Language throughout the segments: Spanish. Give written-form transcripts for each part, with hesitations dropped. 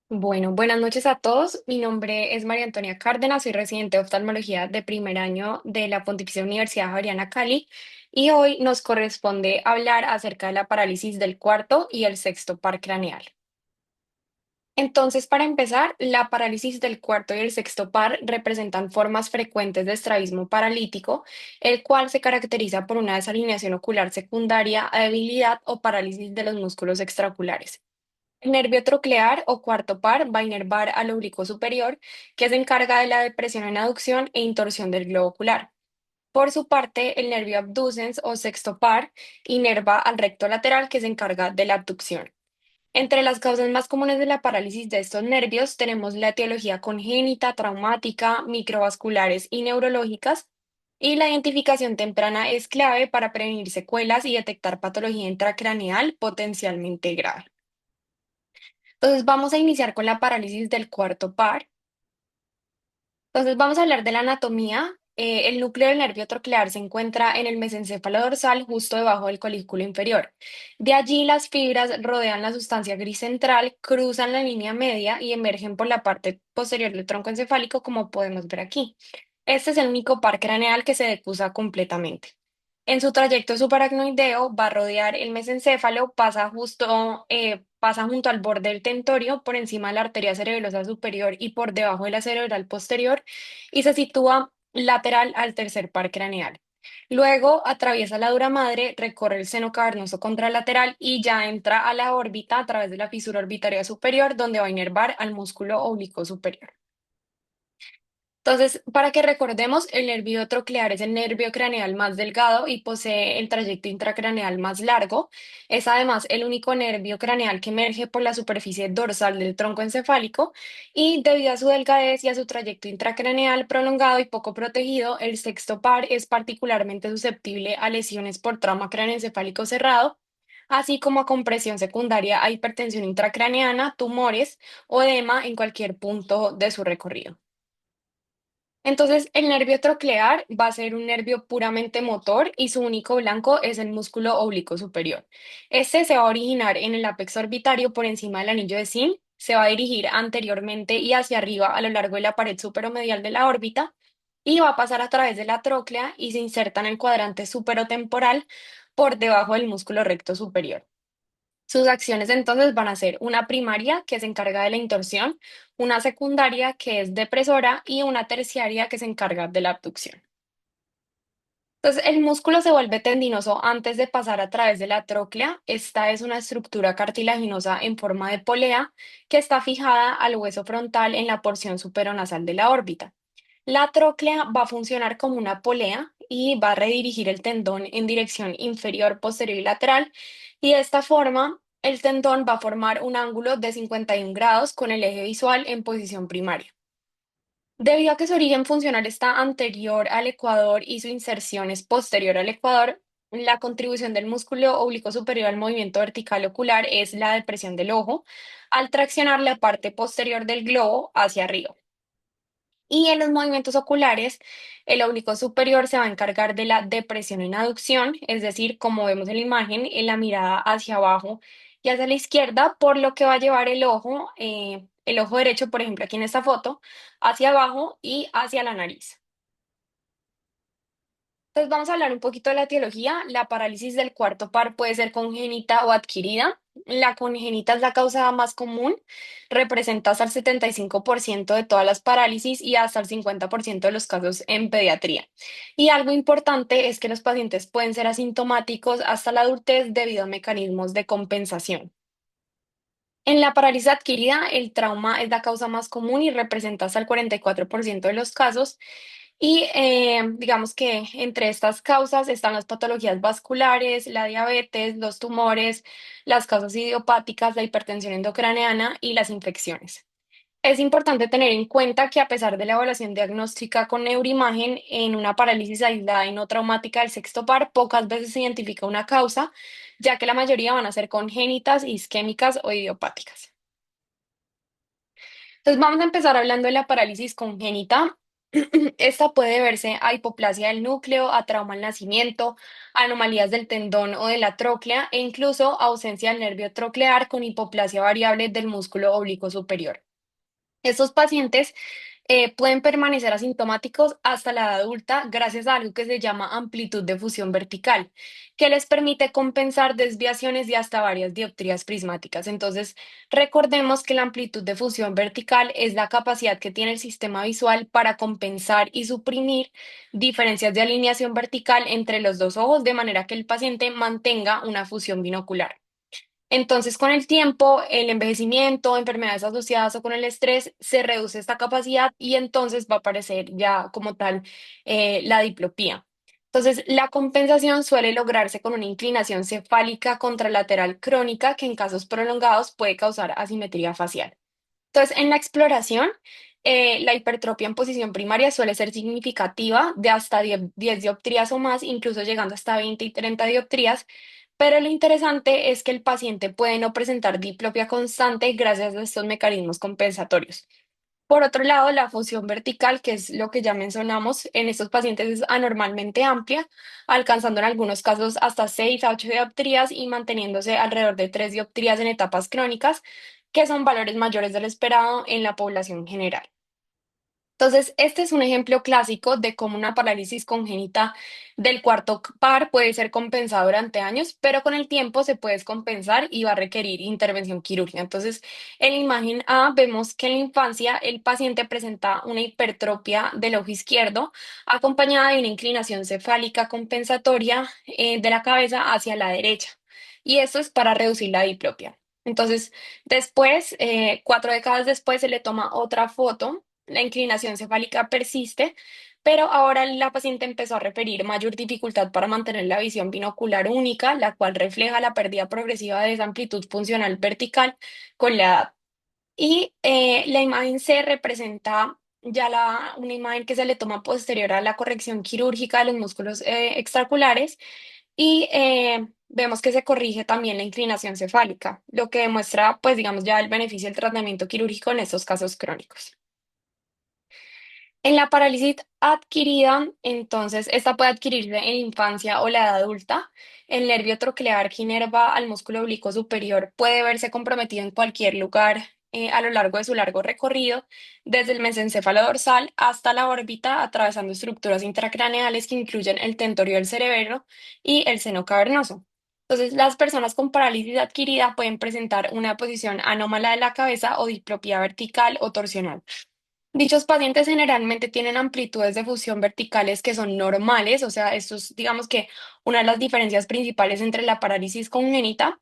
Bueno, buenas noches a todos. Mi nombre es María Antonia Cárdenas, soy residente de oftalmología de primer año de la Pontificia Universidad Javeriana Cali y hoy nos corresponde hablar acerca de la parálisis del cuarto y el sexto par craneal. Entonces, para empezar, la parálisis del cuarto y el sexto par representan formas frecuentes de estrabismo paralítico, el cual se caracteriza por una desalineación ocular secundaria a debilidad o parálisis de los músculos extraoculares. El nervio troclear o cuarto par va a inervar al oblicuo superior, que se encarga de la depresión en aducción e intorsión del globo ocular. Por su parte, el nervio abducens o sexto par inerva al recto lateral, que se encarga de la abducción. Entre las causas más comunes de la parálisis de estos nervios tenemos la etiología congénita, traumática, microvasculares y neurológicas, y la identificación temprana es clave para prevenir secuelas y detectar patología intracraneal potencialmente grave. Entonces vamos a iniciar con la parálisis del cuarto par. Entonces vamos a hablar de la anatomía. El núcleo del nervio troclear se encuentra en el mesencéfalo dorsal justo debajo del colículo inferior. De allí las fibras rodean la sustancia gris central, cruzan la línea media y emergen por la parte posterior del tronco encefálico como podemos ver aquí. Este es el único par craneal que se decusa completamente. En su trayecto subaracnoideo va a rodear el mesencéfalo, pasa junto al borde del tentorio, por encima de la arteria cerebelosa superior y por debajo de la cerebral posterior, y se sitúa lateral al tercer par craneal. Luego atraviesa la dura madre, recorre el seno cavernoso contralateral y ya entra a la órbita a través de la fisura orbitaria superior, donde va a inervar al músculo oblicuo superior. Entonces, para que recordemos, el nervio troclear es el nervio craneal más delgado y posee el trayecto intracraneal más largo. Es además el único nervio craneal que emerge por la superficie dorsal del tronco encefálico y debido a su delgadez y a su trayecto intracraneal prolongado y poco protegido, el sexto par es particularmente susceptible a lesiones por trauma craneoencefálico cerrado, así como a compresión secundaria a hipertensión intracraneana, tumores o edema en cualquier punto de su recorrido. Entonces, el nervio troclear va a ser un nervio puramente motor y su único blanco es el músculo oblicuo superior. Este se va a originar en el apex orbitario por encima del anillo de Zinc, se va a dirigir anteriormente y hacia arriba a lo largo de la pared superomedial de la órbita y va a pasar a través de la tróclea y se inserta en el cuadrante superotemporal por debajo del músculo recto superior. Sus acciones entonces van a ser una primaria que se encarga de la intorsión, una secundaria que es depresora y una terciaria que se encarga de la abducción. Entonces, el músculo se vuelve tendinoso antes de pasar a través de la tróclea. Esta es una estructura cartilaginosa en forma de polea que está fijada al hueso frontal en la porción superonasal de la órbita. La tróclea va a funcionar como una polea y va a redirigir el tendón en dirección inferior, posterior y lateral. Y de esta forma, el tendón va a formar un ángulo de 51 grados con el eje visual en posición primaria. Debido a que su origen funcional está anterior al ecuador y su inserción es posterior al ecuador, la contribución del músculo oblicuo superior al movimiento vertical ocular es la depresión del ojo, al traccionar la parte posterior del globo hacia arriba. Y en los movimientos oculares, el oblicuo superior se va a encargar de la depresión en aducción, es decir, como vemos en la imagen, en la mirada hacia abajo y hacia la izquierda, por lo que va a llevar el ojo derecho, por ejemplo, aquí en esta foto, hacia abajo y hacia la nariz. Entonces vamos a hablar un poquito de la etiología. La parálisis del cuarto par puede ser congénita o adquirida. La congénita es la causa más común, representa hasta el 75% de todas las parálisis y hasta el 50% de los casos en pediatría. Y algo importante es que los pacientes pueden ser asintomáticos hasta la adultez debido a mecanismos de compensación. En la parálisis adquirida, el trauma es la causa más común y representa hasta el 44% de los casos. Y digamos que entre estas causas están las patologías vasculares, la diabetes, los tumores, las causas idiopáticas, la hipertensión endocraneana y las infecciones. Es importante tener en cuenta que a pesar de la evaluación diagnóstica con neuroimagen en una parálisis aislada y no traumática del sexto par, pocas veces se identifica una causa, ya que la mayoría van a ser congénitas, isquémicas o idiopáticas. Entonces vamos a empezar hablando de la parálisis congénita. Esta puede deberse a hipoplasia del núcleo, a trauma al nacimiento, anomalías del tendón o de la tróclea e incluso ausencia del nervio troclear con hipoplasia variable del músculo oblicuo superior. Estos pacientes pueden permanecer asintomáticos hasta la edad adulta gracias a algo que se llama amplitud de fusión vertical, que les permite compensar desviaciones de hasta varias dioptrías prismáticas. Entonces, recordemos que la amplitud de fusión vertical es la capacidad que tiene el sistema visual para compensar y suprimir diferencias de alineación vertical entre los dos ojos, de manera que el paciente mantenga una fusión binocular. Entonces, con el tiempo, el envejecimiento, enfermedades asociadas o con el estrés, se reduce esta capacidad y entonces va a aparecer ya como tal la diplopía. Entonces, la compensación suele lograrse con una inclinación cefálica contralateral crónica que en casos prolongados puede causar asimetría facial. Entonces, en la exploración, la hipertropia en posición primaria suele ser significativa de hasta 10 dioptrías o más, incluso llegando hasta 20 y 30 dioptrías, pero lo interesante es que el paciente puede no presentar diplopia constante gracias a estos mecanismos compensatorios. Por otro lado, la función vertical, que es lo que ya mencionamos, en estos pacientes es anormalmente amplia, alcanzando en algunos casos hasta 6 a 8 dioptrías y manteniéndose alrededor de 3 dioptrías en etapas crónicas, que son valores mayores del esperado en la población general. Entonces, este es un ejemplo clásico de cómo una parálisis congénita del cuarto par puede ser compensada durante años, pero con el tiempo se puede descompensar y va a requerir intervención quirúrgica. Entonces, en la imagen A vemos que en la infancia el paciente presenta una hipertrofia del ojo izquierdo acompañada de una inclinación cefálica compensatoria de la cabeza hacia la derecha. Y esto es para reducir la diplopia. Entonces, después, 4 décadas después, se le toma otra foto. La inclinación cefálica persiste, pero ahora la paciente empezó a referir mayor dificultad para mantener la visión binocular única, la cual refleja la pérdida progresiva de esa amplitud funcional vertical con la edad. Y la imagen C representa ya una imagen que se le toma posterior a la corrección quirúrgica de los músculos extraculares y vemos que se corrige también la inclinación cefálica, lo que demuestra, pues digamos, ya el beneficio del tratamiento quirúrgico en estos casos crónicos. En la parálisis adquirida, entonces, esta puede adquirirse en la infancia o la edad adulta. El nervio troclear que inerva al músculo oblicuo superior puede verse comprometido en cualquier lugar a lo largo de su largo recorrido, desde el mesencéfalo dorsal hasta la órbita, atravesando estructuras intracraneales que incluyen el tentorio del cerebro y el seno cavernoso. Entonces, las personas con parálisis adquirida pueden presentar una posición anómala de la cabeza o diplopía vertical o torsional. Dichos pacientes generalmente tienen amplitudes de fusión verticales que son normales, o sea, esto es, digamos que una de las diferencias principales entre la parálisis congénita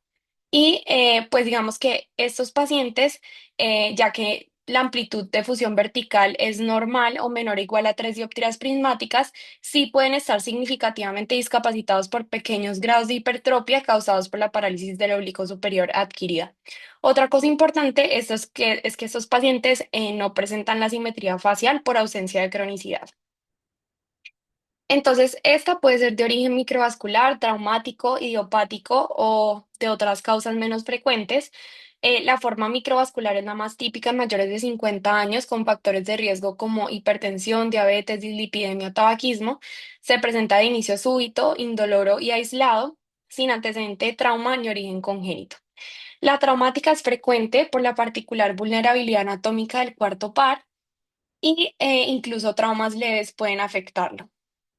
y pues digamos que estos pacientes, ya que la amplitud de fusión vertical es normal o menor o igual a 3 dioptrías prismáticas, sí pueden estar significativamente discapacitados por pequeños grados de hipertropia causados por la parálisis del oblicuo superior adquirida. Otra cosa importante es que estos pacientes no presentan la simetría facial por ausencia de cronicidad. Entonces, esta puede ser de origen microvascular, traumático, idiopático o de otras causas menos frecuentes. La forma microvascular es la más típica en mayores de 50 años con factores de riesgo como hipertensión, diabetes, dislipidemia o tabaquismo. Se presenta de inicio súbito, indoloro y aislado, sin antecedente de trauma ni origen congénito. La traumática es frecuente por la particular vulnerabilidad anatómica del cuarto par y incluso traumas leves pueden afectarlo.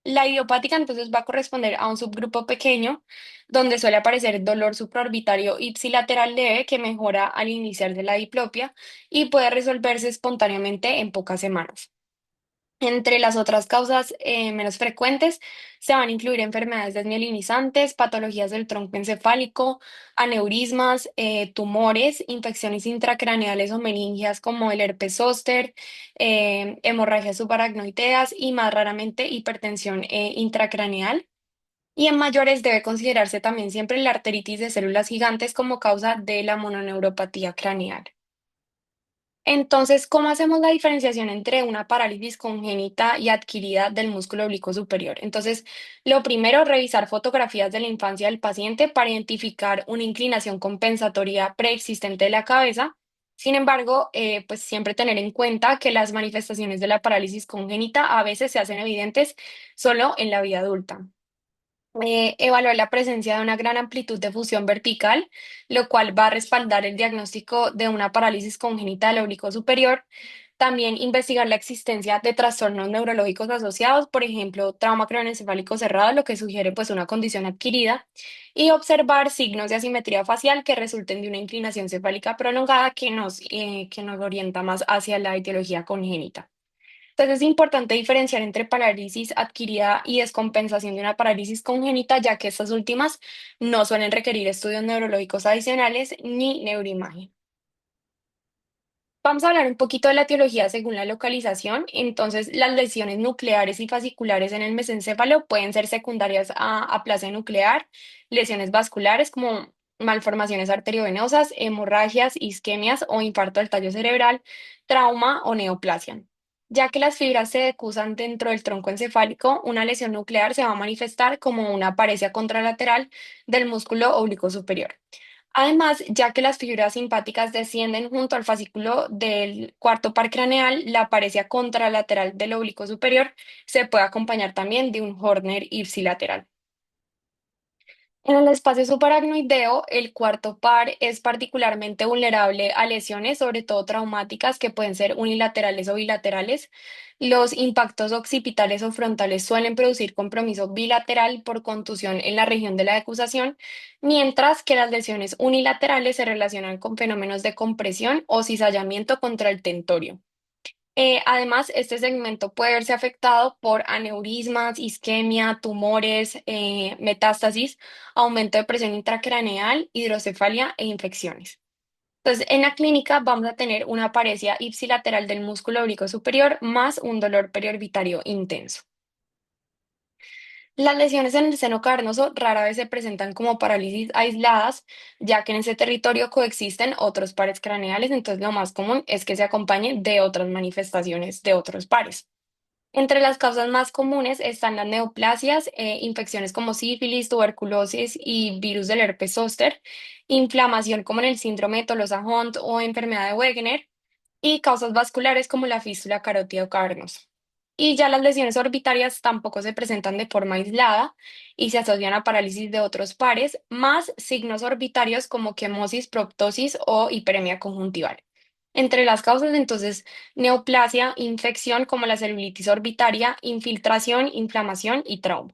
La idiopática entonces va a corresponder a un subgrupo pequeño donde suele aparecer dolor supraorbitario ipsilateral leve que mejora al iniciarse la diplopia y puede resolverse espontáneamente en pocas semanas. Entre las otras causas menos frecuentes se van a incluir enfermedades desmielinizantes, patologías del tronco encefálico, aneurismas, tumores, infecciones intracraneales o meningias como el herpes zóster, hemorragias subaracnoideas y más raramente hipertensión intracraneal. Y en mayores debe considerarse también siempre la arteritis de células gigantes como causa de la mononeuropatía craneal. Entonces, ¿cómo hacemos la diferenciación entre una parálisis congénita y adquirida del músculo oblicuo superior? Entonces, lo primero, revisar fotografías de la infancia del paciente para identificar una inclinación compensatoria preexistente de la cabeza. Sin embargo, pues siempre tener en cuenta que las manifestaciones de la parálisis congénita a veces se hacen evidentes solo en la vida adulta. Evaluar la presencia de una gran amplitud de fusión vertical, lo cual va a respaldar el diagnóstico de una parálisis congénita del oblicuo superior. También investigar la existencia de trastornos neurológicos asociados, por ejemplo, trauma craneoencefálico cerrado, lo que sugiere pues una condición adquirida, y observar signos de asimetría facial que resulten de una inclinación cefálica prolongada que nos orienta más hacia la etiología congénita. Entonces es importante diferenciar entre parálisis adquirida y descompensación de una parálisis congénita, ya que estas últimas no suelen requerir estudios neurológicos adicionales ni neuroimagen. Vamos a hablar un poquito de la etiología según la localización. Entonces, las lesiones nucleares y fasciculares en el mesencéfalo pueden ser secundarias a aplasia nuclear, lesiones vasculares como malformaciones arteriovenosas, hemorragias, isquemias o infarto del tallo cerebral, trauma o neoplasia. Ya que las fibras se decusan dentro del tronco encefálico, una lesión nuclear se va a manifestar como una paresia contralateral del músculo oblicuo superior. Además, ya que las fibras simpáticas descienden junto al fascículo del cuarto par craneal, la paresia contralateral del oblicuo superior se puede acompañar también de un Horner ipsilateral. En el espacio subaracnoideo, el cuarto par es particularmente vulnerable a lesiones, sobre todo traumáticas, que pueden ser unilaterales o bilaterales. Los impactos occipitales o frontales suelen producir compromiso bilateral por contusión en la región de la decusación, mientras que las lesiones unilaterales se relacionan con fenómenos de compresión o cizallamiento contra el tentorio. Además, este segmento puede verse afectado por aneurismas, isquemia, tumores, metástasis, aumento de presión intracraneal, hidrocefalia e infecciones. Entonces, en la clínica vamos a tener una paresia ipsilateral del músculo oblicuo superior más un dolor periorbitario intenso. Las lesiones en el seno carnoso rara vez se presentan como parálisis aisladas, ya que en ese territorio coexisten otros pares craneales, entonces lo más común es que se acompañen de otras manifestaciones de otros pares. Entre las causas más comunes están las neoplasias, infecciones como sífilis, tuberculosis y virus del herpes zóster, inflamación como en el síndrome de Tolosa-Hunt o enfermedad de Wegener, y causas vasculares como la fístula carótida o cavernosa. Y ya las lesiones orbitarias tampoco se presentan de forma aislada y se asocian a parálisis de otros pares, más signos orbitarios como quemosis, proptosis o hiperemia conjuntival. Entre las causas, entonces, neoplasia, infección como la celulitis orbitaria, infiltración, inflamación y trauma.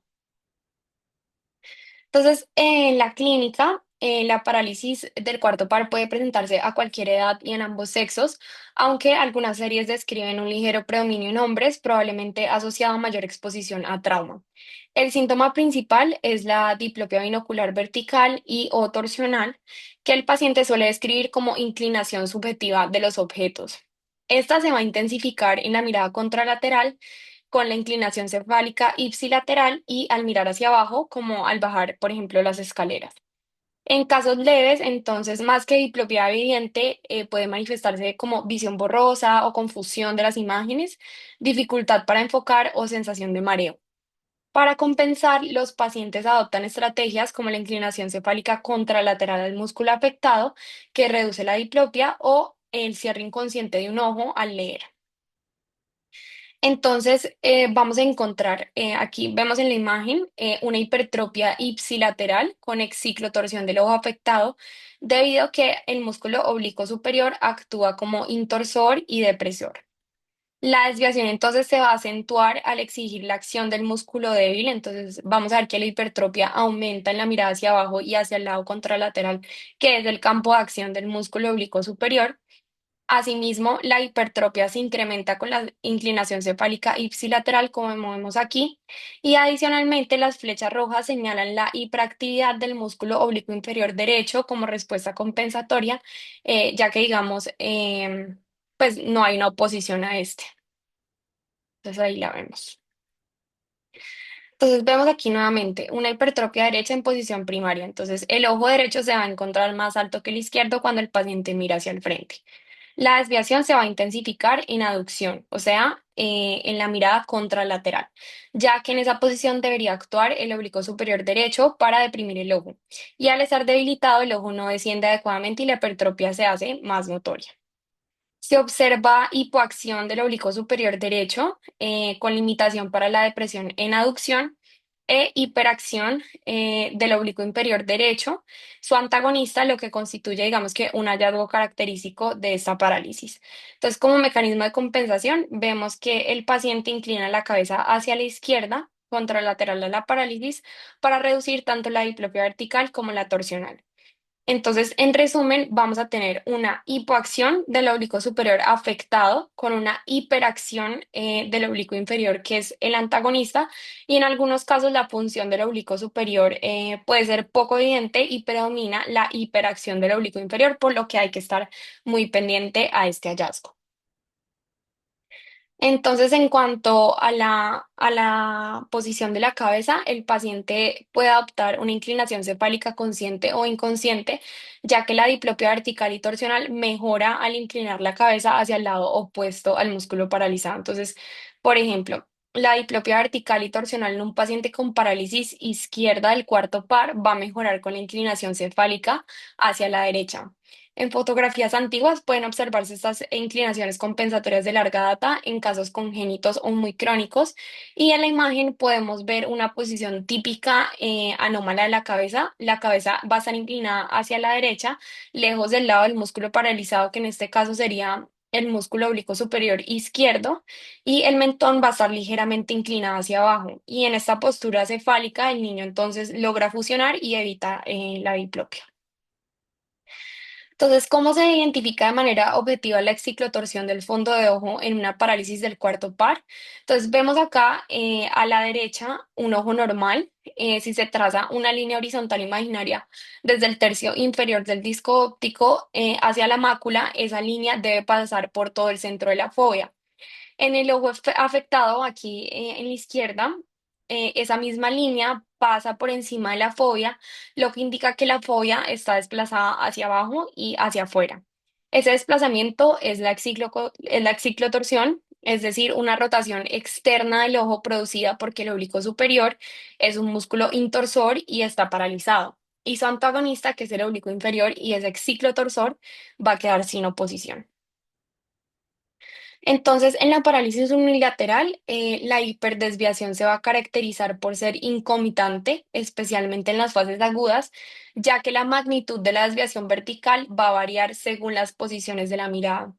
Entonces, en la clínica, la parálisis del cuarto par puede presentarse a cualquier edad y en ambos sexos, aunque algunas series describen un ligero predominio en hombres, probablemente asociado a mayor exposición a trauma. El síntoma principal es la diplopia binocular vertical y o torsional, que el paciente suele describir como inclinación subjetiva de los objetos. Esta se va a intensificar en la mirada contralateral con la inclinación cefálica ipsilateral y al mirar hacia abajo, como al bajar, por ejemplo, las escaleras. En casos leves, entonces, más que diplopía evidente, puede manifestarse como visión borrosa o confusión de las imágenes, dificultad para enfocar o sensación de mareo. Para compensar, los pacientes adoptan estrategias como la inclinación cefálica contralateral al músculo afectado, que reduce la diplopia, o el cierre inconsciente de un ojo al leer. Entonces, vamos a encontrar, aquí vemos en la imagen una hipertrofia ipsilateral con exciclotorsión del ojo afectado, debido a que el músculo oblicuo superior actúa como intorsor y depresor. La desviación entonces se va a acentuar al exigir la acción del músculo débil, entonces vamos a ver que la hipertrofia aumenta en la mirada hacia abajo y hacia el lado contralateral, que es el campo de acción del músculo oblicuo superior. Asimismo, la hipertrofia se incrementa con la inclinación cefálica ipsilateral, como vemos aquí, y adicionalmente las flechas rojas señalan la hiperactividad del músculo oblicuo inferior derecho como respuesta compensatoria, ya que digamos, pues no hay una oposición a este. Entonces ahí la vemos. Entonces vemos aquí nuevamente una hipertrofia derecha en posición primaria. Entonces el ojo derecho se va a encontrar más alto que el izquierdo cuando el paciente mira hacia el frente. La desviación se va a intensificar en aducción, o sea, en la mirada contralateral, ya que en esa posición debería actuar el oblicuo superior derecho para deprimir el ojo. Y al estar debilitado, el ojo no desciende adecuadamente y la hipertrofia se hace más notoria. Se observa hipoacción del oblicuo superior derecho con limitación para la depresión en aducción e hiperacción del oblicuo inferior derecho, su antagonista, lo que constituye, digamos que, un hallazgo característico de esta parálisis. Entonces, como mecanismo de compensación, vemos que el paciente inclina la cabeza hacia la izquierda, contralateral a la parálisis, para reducir tanto la diplopia vertical como la torsional. Entonces, en resumen, vamos a tener una hipoacción del oblicuo superior afectado con una hiperacción del oblicuo inferior, que es el antagonista, y en algunos casos la función del oblicuo superior puede ser poco evidente y predomina la hiperacción del oblicuo inferior, por lo que hay que estar muy pendiente a este hallazgo. Entonces, en cuanto a la posición de la cabeza, el paciente puede adoptar una inclinación cefálica consciente o inconsciente, ya que la diplopia vertical y torsional mejora al inclinar la cabeza hacia el lado opuesto al músculo paralizado. Entonces, por ejemplo, la diplopia vertical y torsional en un paciente con parálisis izquierda del cuarto par va a mejorar con la inclinación cefálica hacia la derecha. En fotografías antiguas pueden observarse estas inclinaciones compensatorias de larga data en casos congénitos o muy crónicos, y en la imagen podemos ver una posición típica anómala de la cabeza. La cabeza va a estar inclinada hacia la derecha, lejos del lado del músculo paralizado, que en este caso sería el músculo oblicuo superior izquierdo, y el mentón va a estar ligeramente inclinado hacia abajo. Y en esta postura cefálica, el niño entonces logra fusionar y evita la diplopia. Entonces, ¿cómo se identifica de manera objetiva la exciclotorsión del fondo de ojo en una parálisis del cuarto par? Entonces, vemos acá a la derecha un ojo normal. Si se traza una línea horizontal imaginaria desde el tercio inferior del disco óptico hacia la mácula, esa línea debe pasar por todo el centro de la fobia. En el ojo afectado, aquí en la izquierda, esa misma línea pasa por encima de la fobia, lo que indica que la fobia está desplazada hacia abajo y hacia afuera. Ese desplazamiento es es la exciclotorsión, es decir, una rotación externa del ojo producida porque el oblicuo superior es un músculo intorsor y está paralizado. Y su antagonista, que es el oblicuo inferior y es exciclotorsor, va a quedar sin oposición. Entonces, en la parálisis unilateral, la hiperdesviación se va a caracterizar por ser incomitante, especialmente en las fases agudas, ya que la magnitud de la desviación vertical va a variar según las posiciones de la mirada.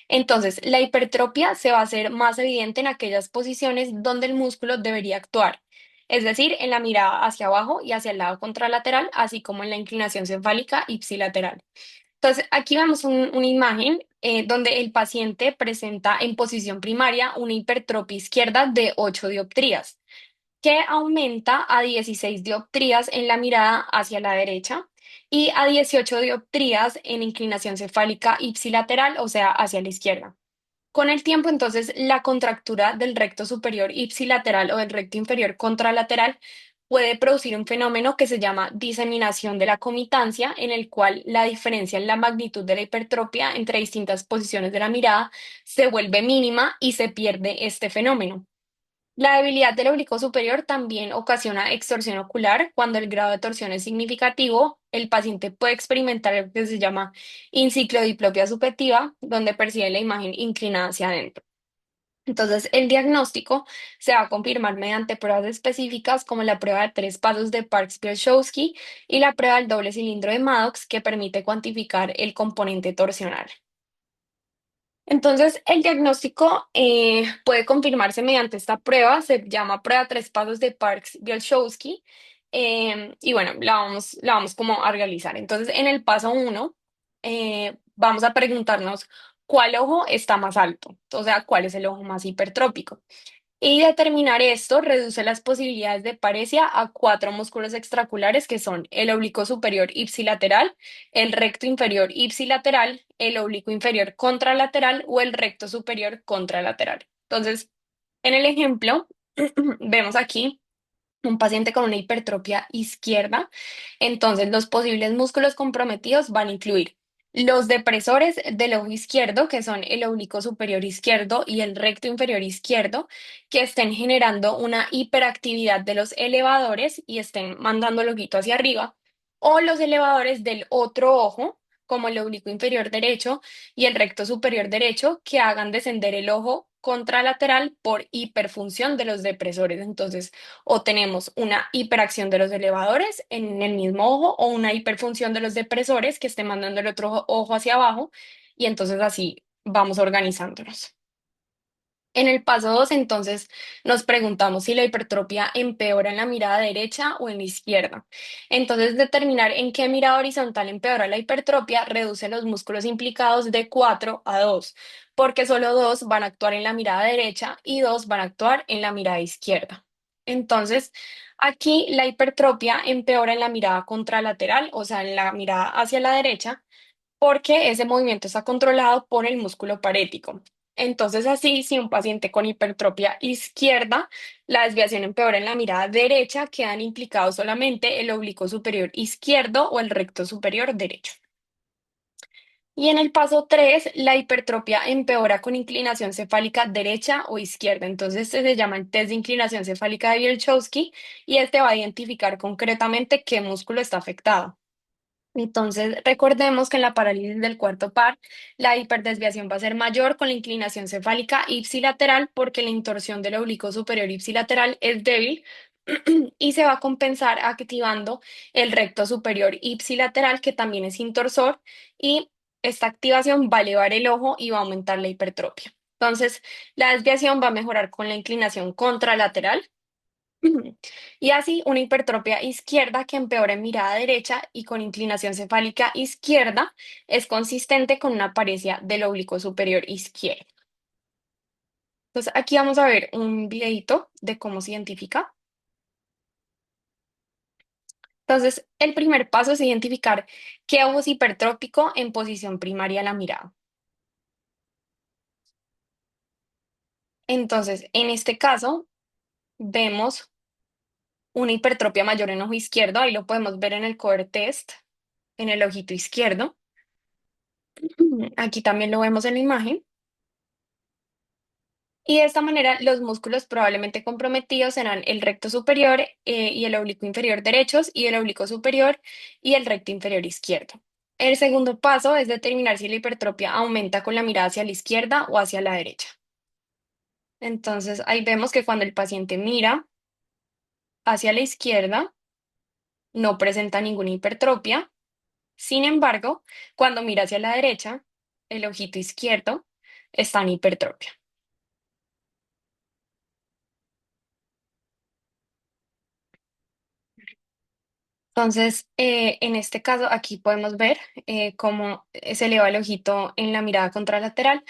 Entonces, la hipertropia se va a hacer más evidente en aquellas posiciones donde el músculo debería actuar, es decir, en la mirada hacia abajo y hacia el lado contralateral, así como en la inclinación cefálica ipsilateral. Entonces, aquí vemos una imagen donde el paciente presenta en posición primaria una hipertropia izquierda de 8 dioptrías, que aumenta a 16 dioptrías en la mirada hacia la derecha y a 18 dioptrías en inclinación cefálica ipsilateral, o sea, hacia la izquierda. Con el tiempo, entonces, la contractura del recto superior ipsilateral o del recto inferior contralateral puede producir un fenómeno que se llama diseminación de la comitancia, en el cual la diferencia en la magnitud de la hipertropia entre distintas posiciones de la mirada se vuelve mínima y se pierde este fenómeno. La debilidad del oblicuo superior también ocasiona extorsión ocular. Cuando el grado de torsión es significativo, el paciente puede experimentar lo que se llama enciclodiplopia subjetiva, donde percibe la imagen inclinada hacia adentro. Entonces, el diagnóstico se va a confirmar mediante pruebas específicas como la prueba de tres pasos de Parks-Bielszowski y la prueba del doble cilindro de Maddox, que permite cuantificar el componente torsional. Entonces, el diagnóstico puede confirmarse mediante esta prueba, se llama prueba tres pasos de Parks-Bielszowski, y bueno, la vamos como a realizar. Entonces, en el paso uno, vamos a preguntarnos cuál ojo está más alto, o sea, cuál es el ojo más hipertrópico. Y determinar esto reduce las posibilidades de paresia a cuatro músculos extraculares que son el oblicuo superior ipsilateral, el recto inferior ipsilateral, el oblicuo inferior contralateral o el recto superior contralateral. Entonces, en el ejemplo, vemos aquí un paciente con una hipertrofia izquierda. Entonces, los posibles músculos comprometidos van a incluir los depresores del ojo izquierdo, que son el oblicuo superior izquierdo y el recto inferior izquierdo, que estén generando una hiperactividad de los elevadores y estén mandando el ojito hacia arriba, o los elevadores del otro ojo, como el oblicuo inferior derecho y el recto superior derecho, que hagan descender el ojo contralateral por hiperfunción de los depresores. Entonces, o tenemos una hiperacción de los elevadores en el mismo ojo o una hiperfunción de los depresores que esté mandando el otro ojo hacia abajo y entonces así vamos organizándonos. En el paso 2, entonces, nos preguntamos si la hipertrofia empeora en la mirada derecha o en la izquierda. Entonces, determinar en qué mirada horizontal empeora la hipertrofia reduce los músculos implicados de 4 a 2, porque solo 2 van a actuar en la mirada derecha y 2 van a actuar en la mirada izquierda. Entonces, aquí la hipertrofia empeora en la mirada contralateral, o sea, en la mirada hacia la derecha porque ese movimiento está controlado por el músculo parético. Entonces, así, si un paciente con hipertrofia izquierda, la desviación empeora en la mirada derecha, quedan implicados solamente el oblicuo superior izquierdo o el recto superior derecho. Y en el paso 3, la hipertrofia empeora con inclinación cefálica derecha o izquierda. Entonces, este se llama el test de inclinación cefálica de Bielchowski y este va a identificar concretamente qué músculo está afectado. Entonces, recordemos que en la parálisis del cuarto par, la hiperdesviación va a ser mayor con la inclinación cefálica ipsilateral porque la intorsión del oblicuo superior ipsilateral es débil y se va a compensar activando el recto superior ipsilateral que también es intorsor y esta activación va a elevar el ojo y va a aumentar la hipertrofia. Entonces, la desviación va a mejorar con la inclinación contralateral. Ujú. Y así una hipertrofia izquierda que empeora en mirada derecha y con inclinación cefálica izquierda es consistente con una paresia del oblicuo superior izquierdo. Entonces aquí vamos a ver un videito de cómo se identifica. Entonces el primer paso es identificar qué ojo es hipertrópico en posición primaria a la mirada. Entonces en este caso vemos una hipertrofia mayor en ojo izquierdo, ahí lo podemos ver en el cover test, en el ojito izquierdo. Aquí también lo vemos en la imagen. Y de esta manera, los músculos probablemente comprometidos serán el recto superior y el oblicuo inferior derechos y el oblicuo superior y el recto inferior izquierdo. El segundo paso es determinar si la hipertrofia aumenta con la mirada hacia la izquierda o hacia la derecha. Entonces, ahí vemos que cuando el paciente mira hacia la izquierda, no presenta ninguna hipertrofia. Sin embargo, cuando mira hacia la derecha, el ojito izquierdo está en hipertrofia. Entonces, en este caso, aquí podemos ver cómo se eleva el ojito en la mirada contralateral,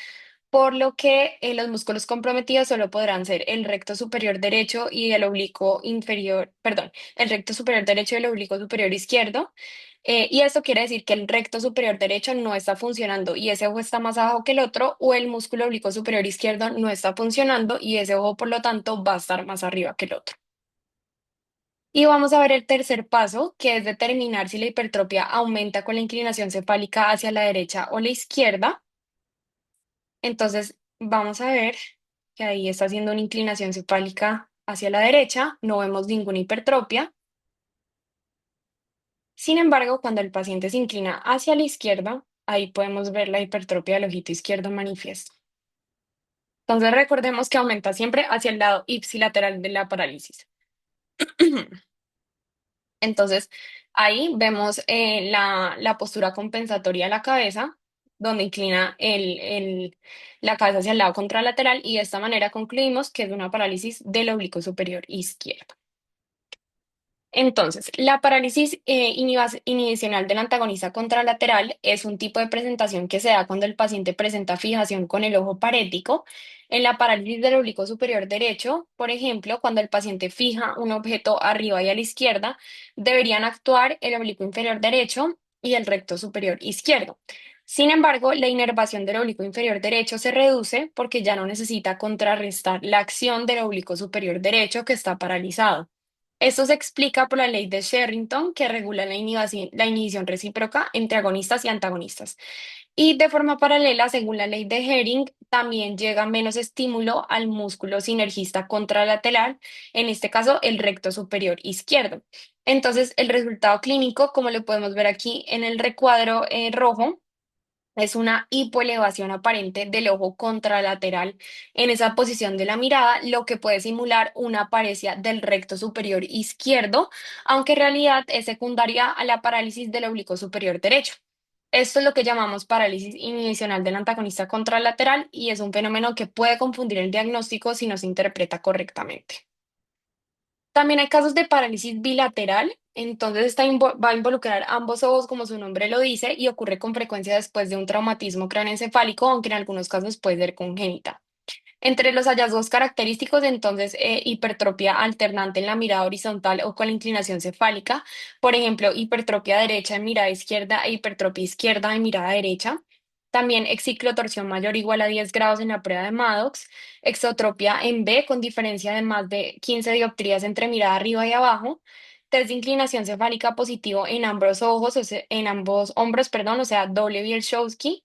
por lo que los músculos comprometidos solo podrán ser el recto superior derecho y el oblicuo inferior, perdón, el recto superior derecho y el oblicuo superior izquierdo. Y esto quiere decir que el recto superior derecho no está funcionando y ese ojo está más abajo que el otro, o el músculo oblicuo superior izquierdo no está funcionando y ese ojo, por lo tanto, va a estar más arriba que el otro. Y vamos a ver el tercer paso, que es determinar si la hipertrofia aumenta con la inclinación cefálica hacia la derecha o la izquierda. Entonces, vamos a ver que ahí está haciendo una inclinación cefálica hacia la derecha, no vemos ninguna hipertrofia. Sin embargo, cuando el paciente se inclina hacia la izquierda, ahí podemos ver la hipertrofia del ojito izquierdo manifiesta. Entonces, recordemos que aumenta siempre hacia el lado ipsilateral de la parálisis. Entonces, ahí vemos la postura compensatoria de la cabeza, donde inclina la cabeza hacia el lado contralateral y de esta manera concluimos que es una parálisis del oblicuo superior izquierdo. Entonces, la parálisis inhibicional del antagonista contralateral es un tipo de presentación que se da cuando el paciente presenta fijación con el ojo parético. En la parálisis del oblicuo superior derecho, por ejemplo, cuando el paciente fija un objeto arriba y a la izquierda, deberían actuar el oblicuo inferior derecho y el recto superior izquierdo. Sin embargo, la inervación del oblicuo inferior derecho se reduce porque ya no necesita contrarrestar la acción del oblicuo superior derecho que está paralizado. Esto se explica por la ley de Sherrington, que regula la inhibición recíproca entre agonistas y antagonistas. Y de forma paralela, según la ley de Hering, también llega menos estímulo al músculo sinergista contralateral, en este caso el recto superior izquierdo. Entonces, el resultado clínico, como lo podemos ver aquí en el recuadro rojo, es una hipoelevación aparente del ojo contralateral en esa posición de la mirada, lo que puede simular una paresia del recto superior izquierdo, aunque en realidad es secundaria a la parálisis del oblicuo superior derecho. Esto es lo que llamamos parálisis inhibicional del antagonista contralateral y es un fenómeno que puede confundir el diagnóstico si no se interpreta correctamente. También hay casos de parálisis bilateral, entonces va a involucrar ambos ojos, como su nombre lo dice, y ocurre con frecuencia después de un traumatismo craneoencefálico, aunque en algunos casos puede ser congénita. Entre los hallazgos característicos, entonces, hipertrofia alternante en la mirada horizontal o con la inclinación cefálica, por ejemplo, hipertrofia derecha en mirada izquierda e hipertrofia izquierda en mirada derecha. También exciclotorsión mayor o igual a 10 grados en la prueba de Maddox, exotropia en B con diferencia de más de 15 dioptrías entre mirada arriba y abajo, test de inclinación cefálica positivo en ambos ojos, en ambos hombros, perdón, o sea, doble Bielszowski.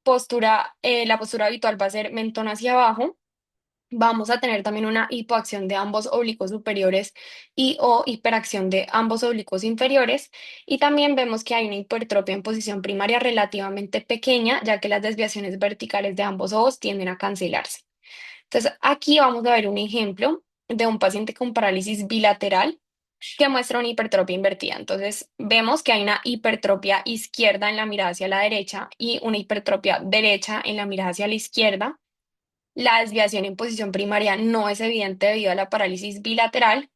La postura habitual va a ser mentón hacia abajo. Vamos a tener también una hipoacción de ambos oblicuos superiores y o hiperacción de ambos oblicuos inferiores. Y también vemos que hay una hipertrofia en posición primaria relativamente pequeña, ya que las desviaciones verticales de ambos ojos tienden a cancelarse. Entonces, aquí vamos a ver un ejemplo de un paciente con parálisis bilateral que muestra una hipertrofia invertida. Entonces, vemos que hay una hipertrofia izquierda en la mirada hacia la derecha y una hipertrofia derecha en la mirada hacia la izquierda. La desviación en posición primaria no es evidente debido a la parálisis bilateral.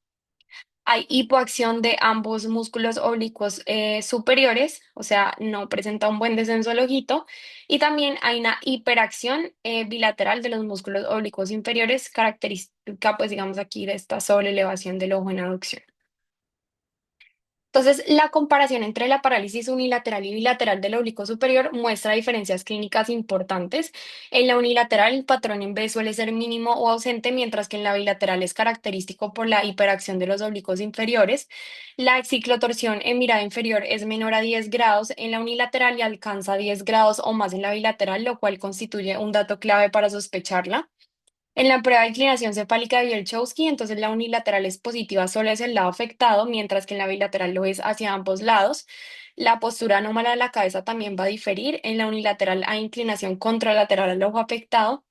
Hay hipoacción de ambos músculos oblicuos superiores, o sea, no presenta un buen descenso del ojito. Y también hay una hiperacción bilateral de los músculos oblicuos inferiores, característica, pues digamos aquí, de esta sobreelevación del ojo en aducción. Entonces, la comparación entre la parálisis unilateral y bilateral del oblicuo superior muestra diferencias clínicas importantes. En la unilateral, el patrón en B suele ser mínimo o ausente, mientras que en la bilateral es característico por la hiperacción de los oblicuos inferiores. La ciclotorsión en mirada inferior es menor a 10 grados en la unilateral y alcanza 10 grados o más en la bilateral, lo cual constituye un dato clave para sospecharla. En la prueba de inclinación cefálica de Bielchowski, entonces la unilateral es positiva solo hacia el lado afectado, mientras que en la bilateral lo es hacia ambos lados. La postura anómala de la cabeza también va a diferir. En la unilateral hay inclinación contralateral al ojo afectado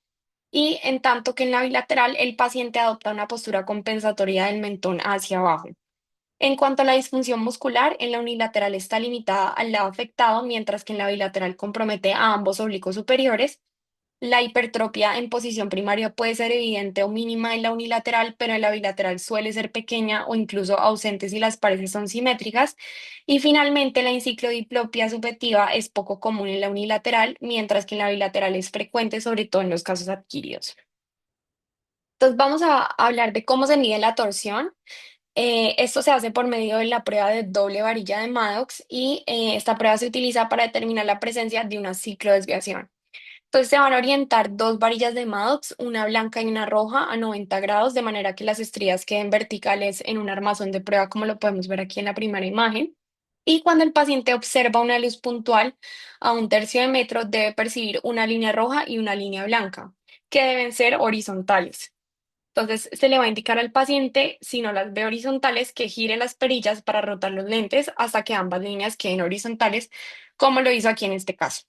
y en tanto que en la bilateral el paciente adopta una postura compensatoria del mentón hacia abajo. En cuanto a la disfunción muscular, en la unilateral está limitada al lado afectado, mientras que en la bilateral compromete a ambos oblicuos superiores. La hipertrofia en posición primaria puede ser evidente o mínima en la unilateral, pero en la bilateral suele ser pequeña o incluso ausente si las paredes son simétricas. Y finalmente, la enciclodiplopia subjetiva es poco común en la unilateral, mientras que en la bilateral es frecuente, sobre todo en los casos adquiridos. Entonces, vamos a hablar de cómo se mide la torsión. Esto se hace por medio de la prueba de doble varilla de Maddox y esta prueba se utiliza para determinar la presencia de una ciclodesviación. Entonces se van a orientar dos varillas de Maddox, una blanca y una roja a 90 grados, de manera que las estrías queden verticales en un armazón de prueba, como lo podemos ver aquí en la primera imagen. Y cuando el paciente observa una luz puntual a un tercio de metro, debe percibir una línea roja y una línea blanca, que deben ser horizontales. Entonces se le va a indicar al paciente, si no las ve horizontales, que gire las perillas para rotar los lentes hasta que ambas líneas queden horizontales, como lo hizo aquí en este caso.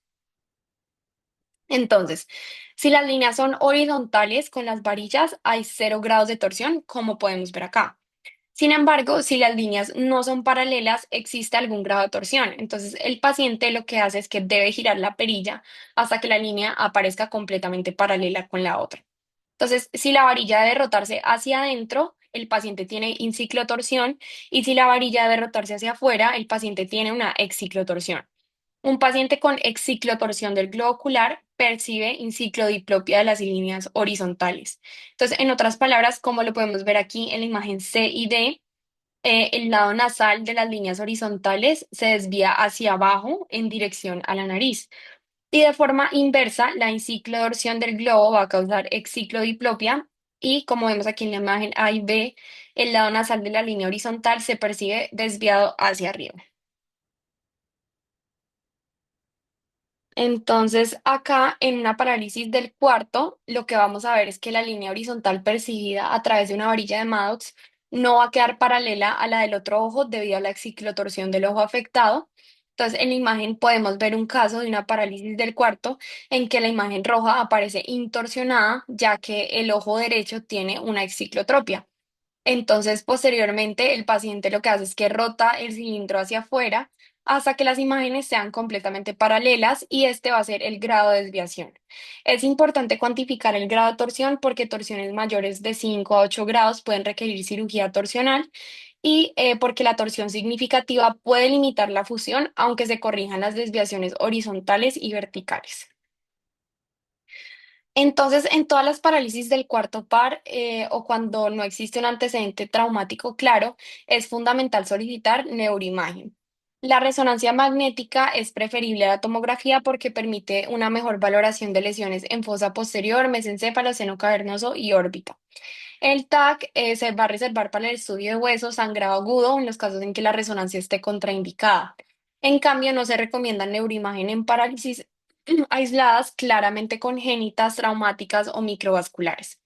Entonces, si las líneas son horizontales con las varillas, hay 0 grados de torsión, como podemos ver acá. Sin embargo, si las líneas no son paralelas, existe algún grado de torsión. Entonces, el paciente lo que hace es que debe girar la perilla hasta que la línea aparezca completamente paralela con la otra. Entonces, si la varilla debe rotarse hacia adentro, el paciente tiene inciclotorsión y si la varilla debe rotarse hacia afuera, el paciente tiene una exciclotorsión. Un paciente con exciclotorsión del globo ocular percibe inciclodiplopia de las líneas horizontales. Entonces, en otras palabras, como lo podemos ver aquí en la imagen C y D, el lado nasal de las líneas horizontales se desvía hacia abajo en dirección a la nariz. Y de forma inversa, la enciclodorsión del globo va a causar exciclodiplopia y como vemos aquí en la imagen A y B, el lado nasal de la línea horizontal se percibe desviado hacia arriba. Entonces, acá en una parálisis del cuarto, lo que vamos a ver es que la línea horizontal percibida a través de una varilla de Maddox no va a quedar paralela a la del otro ojo debido a la ciclotorsión del ojo afectado. Entonces, en la imagen podemos ver un caso de una parálisis del cuarto en que la imagen roja aparece intorsionada, ya que el ojo derecho tiene una exciclotropia. Entonces, posteriormente, el paciente lo que hace es que rota el cilindro hacia afuera hasta que las imágenes sean completamente paralelas y este va a ser el grado de desviación. Es importante cuantificar el grado de torsión porque torsiones mayores de 5 a 8 grados pueden requerir cirugía torsional y porque la torsión significativa puede limitar la fusión aunque se corrijan las desviaciones horizontales y verticales. Entonces, en todas las parálisis del cuarto par o cuando no existe un antecedente traumático claro, es fundamental solicitar neuroimagen. La resonancia magnética es preferible a la tomografía porque permite una mejor valoración de lesiones en fosa posterior, mesencéfalo, seno cavernoso y órbita. El TAC se va a reservar para el estudio de hueso, sangrado agudo en los casos en que la resonancia esté contraindicada. En cambio, no se recomienda neuroimagen en parálisis aisladas claramente congénitas, traumáticas o microvasculares.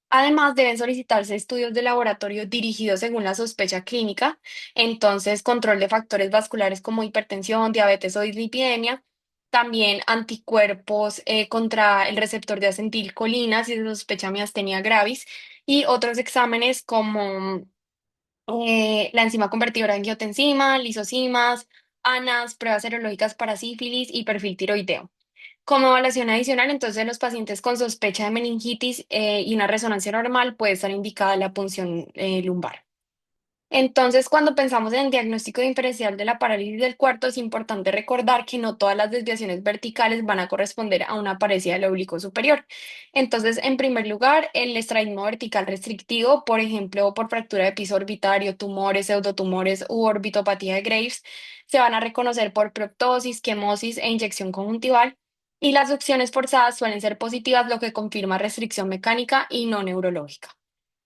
Además, deben solicitarse estudios de laboratorio dirigidos según la sospecha clínica, entonces control de factores vasculares como hipertensión, diabetes o dislipidemia, también anticuerpos contra el receptor de acetilcolina si se sospecha miastenia gravis y otros exámenes como la enzima convertidora de angiotensina, lisosimas, ANAS, pruebas serológicas para sífilis y perfil tiroideo. Como evaluación adicional, entonces, en los pacientes con sospecha de meningitis y una resonancia normal puede estar indicada la punción lumbar. Entonces, cuando pensamos en el diagnóstico diferencial de la parálisis del cuarto, es importante recordar que no todas las desviaciones verticales van a corresponder a una paresia del oblicuo superior. Entonces, en primer lugar, el estrabismo vertical restrictivo, por ejemplo, por fractura de piso orbitario, tumores, pseudotumores u orbitopatía de Graves, se van a reconocer por proptosis, quemosis e inyección conjuntival. Y las succiones forzadas suelen ser positivas, lo que confirma restricción mecánica y no neurológica.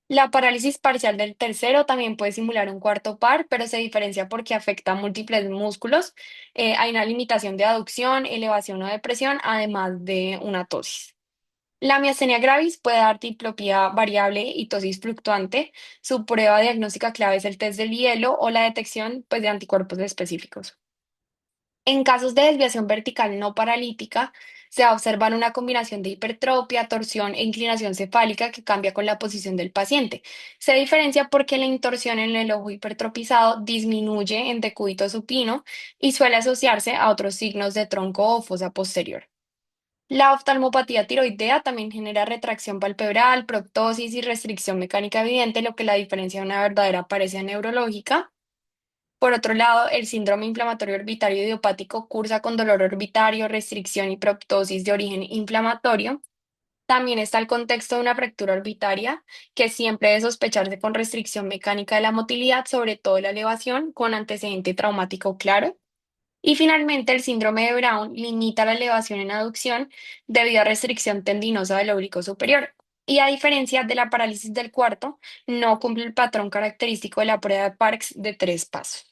La parálisis parcial del tercero también puede simular un cuarto par, pero se diferencia porque afecta a múltiples músculos. Hay una limitación de aducción, elevación o depresión, además de una tosis. La miastenia gravis puede dar diplopía variable y tosis fluctuante. Su prueba diagnóstica clave es el test del hielo o la detección, pues, de anticuerpos específicos. En casos de desviación vertical no paralítica, se va a observar una combinación de hipertropia, torsión e inclinación cefálica que cambia con la posición del paciente. Se diferencia porque la intorsión en el ojo hipertropizado disminuye en decúbito supino y suele asociarse a otros signos de tronco o fosa posterior. La oftalmopatía tiroidea también genera retracción palpebral, proptosis y restricción mecánica evidente, lo que la diferencia de una verdadera paresia neurológica. Por otro lado, el síndrome inflamatorio orbitario idiopático cursa con dolor orbitario, restricción y proptosis de origen inflamatorio. También está el contexto de una fractura orbitaria, que siempre debe sospecharse con restricción mecánica de la motilidad, sobre todo la elevación, con antecedente traumático claro. Y finalmente, el síndrome de Brown limita la elevación en aducción debido a restricción tendinosa del oblicuo superior. Y a diferencia de la parálisis del cuarto, no cumple el patrón característico de la prueba de Parks de 3 pasos.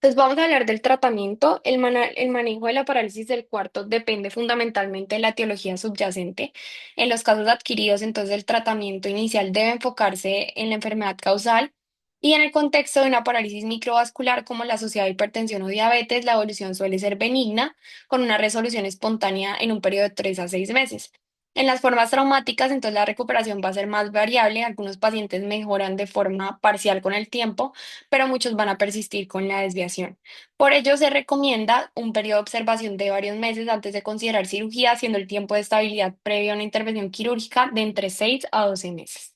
Entonces vamos a hablar del tratamiento. El manejo de la parálisis del cuarto depende fundamentalmente de la etiología subyacente. En los casos adquiridos, entonces el tratamiento inicial debe enfocarse en la enfermedad causal y en el contexto de una parálisis microvascular como la asociada a hipertensión o diabetes, la evolución suele ser benigna con una resolución espontánea en un periodo de 3 a 6 meses. En las formas traumáticas, entonces la recuperación va a ser más variable. Algunos pacientes mejoran de forma parcial con el tiempo, pero muchos van a persistir con la desviación. Por ello, se recomienda un periodo de observación de varios meses antes de considerar cirugía, siendo el tiempo de estabilidad previo a una intervención quirúrgica de entre 6 a 12 meses.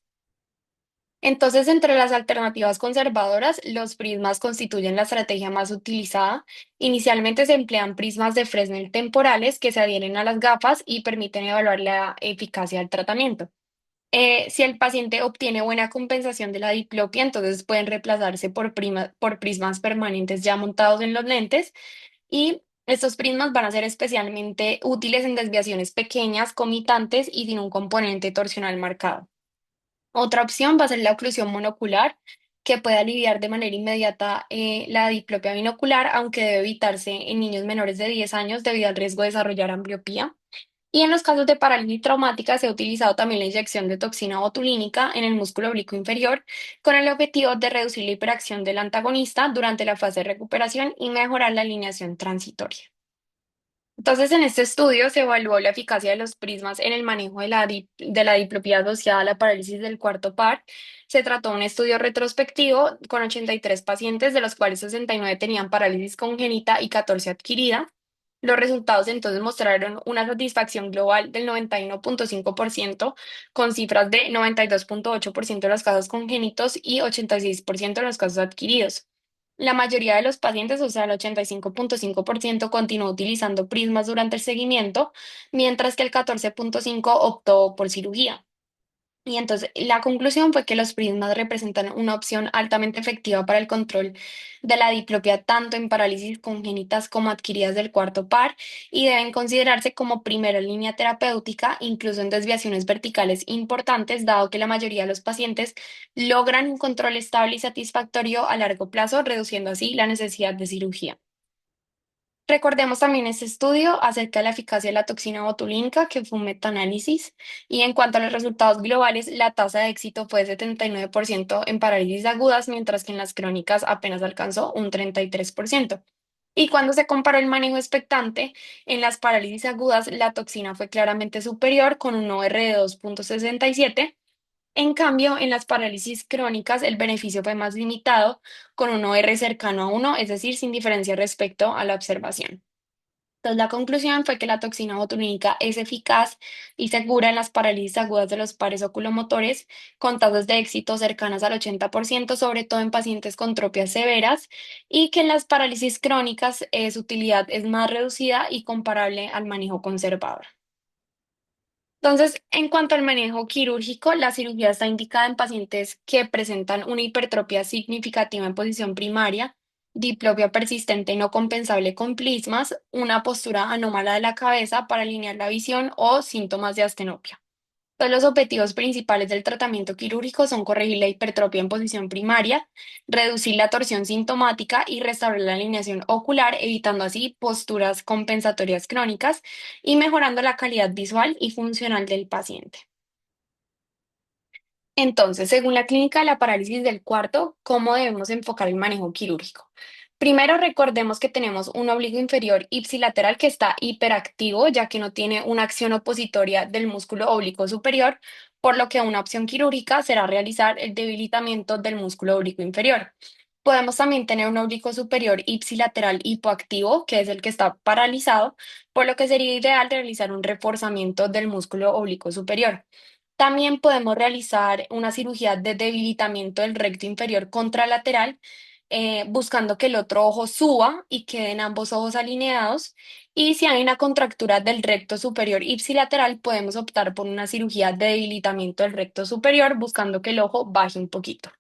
Entonces, entre las alternativas conservadoras, los prismas constituyen la estrategia más utilizada. Inicialmente se emplean prismas de Fresnel temporales que se adhieren a las gafas y permiten evaluar la eficacia del tratamiento. Si el paciente obtiene buena compensación de la diplopia, entonces pueden reemplazarse por prismas permanentes ya montados en los lentes y Estos prismas van a ser especialmente útiles en desviaciones pequeñas, comitantes y sin un componente torsional marcado. Otra opción va a ser la oclusión monocular, que puede aliviar de manera inmediata la diplopia binocular, aunque debe evitarse en niños menores de 10 años debido al riesgo de desarrollar ambliopía. Y en los casos de parálisis traumática se ha utilizado también la inyección de toxina botulínica en el músculo oblicuo inferior con el objetivo de reducir la hiperacción del antagonista durante la fase de recuperación y mejorar la alineación transitoria. Entonces, en este estudio se evaluó la eficacia de los prismas en el manejo de de la diplopía asociada a la parálisis del cuarto par. Se trató de un estudio retrospectivo con 83 pacientes, de los cuales 69 tenían parálisis congénita y 14 adquirida. Los resultados entonces mostraron una satisfacción global del 91.5%, con cifras de 92.8% de los casos congénitos y 86% de los casos adquiridos. La mayoría de los pacientes, o sea, el 85.5%, continuó utilizando prismas durante el seguimiento, mientras que el 14.5% optó por cirugía. Y entonces la conclusión fue que los prismas representan una opción altamente efectiva para el control de la diplopia tanto en parálisis congénitas como adquiridas del cuarto par y deben considerarse como primera línea terapéutica, incluso en desviaciones verticales importantes, dado que la mayoría de los pacientes logran un control estable y satisfactorio a largo plazo, reduciendo así la necesidad de cirugía. Recordemos también este estudio acerca de la eficacia de la toxina botulínica, que fue un metaanálisis, y en cuanto a los resultados globales, la tasa de éxito fue de 79% en parálisis agudas, mientras que en las crónicas apenas alcanzó un 33%. Y cuando se comparó el manejo expectante, en las parálisis agudas la toxina fue claramente superior con un OR de 2.67. En cambio, en las parálisis crónicas el beneficio fue más limitado, con un OR cercano a 1, es decir, sin diferencia respecto a la observación. Entonces, la conclusión fue que la toxina botulínica es eficaz y segura en las parálisis agudas de los pares oculomotores, con tasas de éxito cercanas al 80%, sobre todo en pacientes con tropias severas, y que en las parálisis crónicas su utilidad es más reducida y comparable al manejo conservador. Entonces, en cuanto al manejo quirúrgico, la cirugía está indicada en pacientes que presentan una hipertrofia significativa en posición primaria, diplopia persistente y no compensable con prismas, una postura anómala de la cabeza para alinear la visión o síntomas de astenopia. Entonces, los objetivos principales del tratamiento quirúrgico son corregir la hipertrofia en posición primaria, reducir la torsión sintomática y restaurar la alineación ocular, evitando así posturas compensatorias crónicas y mejorando la calidad visual y funcional del paciente. Entonces, según la clínica de la parálisis del cuarto, ¿cómo debemos enfocar el manejo quirúrgico? Primero, recordemos que tenemos un oblicuo inferior ipsilateral que está hiperactivo, ya que no tiene una acción opositoria del músculo oblicuo superior, por lo que una opción quirúrgica será realizar el debilitamiento del músculo oblicuo inferior. Podemos también tener un oblicuo superior ipsilateral hipoactivo, que es el que está paralizado, por lo que sería ideal realizar un reforzamiento del músculo oblicuo superior. También podemos realizar una cirugía de debilitamiento del recto inferior contralateral, buscando que el otro ojo suba y queden ambos ojos alineados. Y si hay una contractura del recto superior ipsilateral, podemos optar por una cirugía de debilitamiento del recto superior, buscando que el ojo baje un poquito.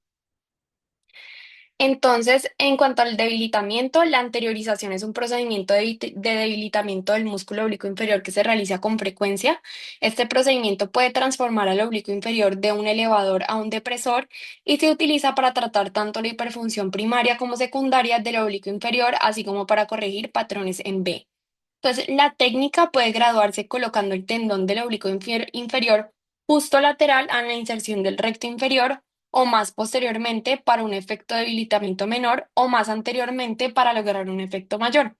Entonces, en cuanto al debilitamiento, la anteriorización es un procedimiento de debilitamiento del músculo oblicuo inferior que se realiza con frecuencia. Este procedimiento puede transformar al oblicuo inferior de un elevador a un depresor y se utiliza para tratar tanto la hiperfunción primaria como secundaria del oblicuo inferior, así como para corregir patrones en B. Entonces, la técnica puede graduarse colocando el tendón del oblicuo inferior justo lateral a la inserción del recto inferior o más posteriormente para un efecto de debilitamiento menor o más anteriormente para lograr un efecto mayor.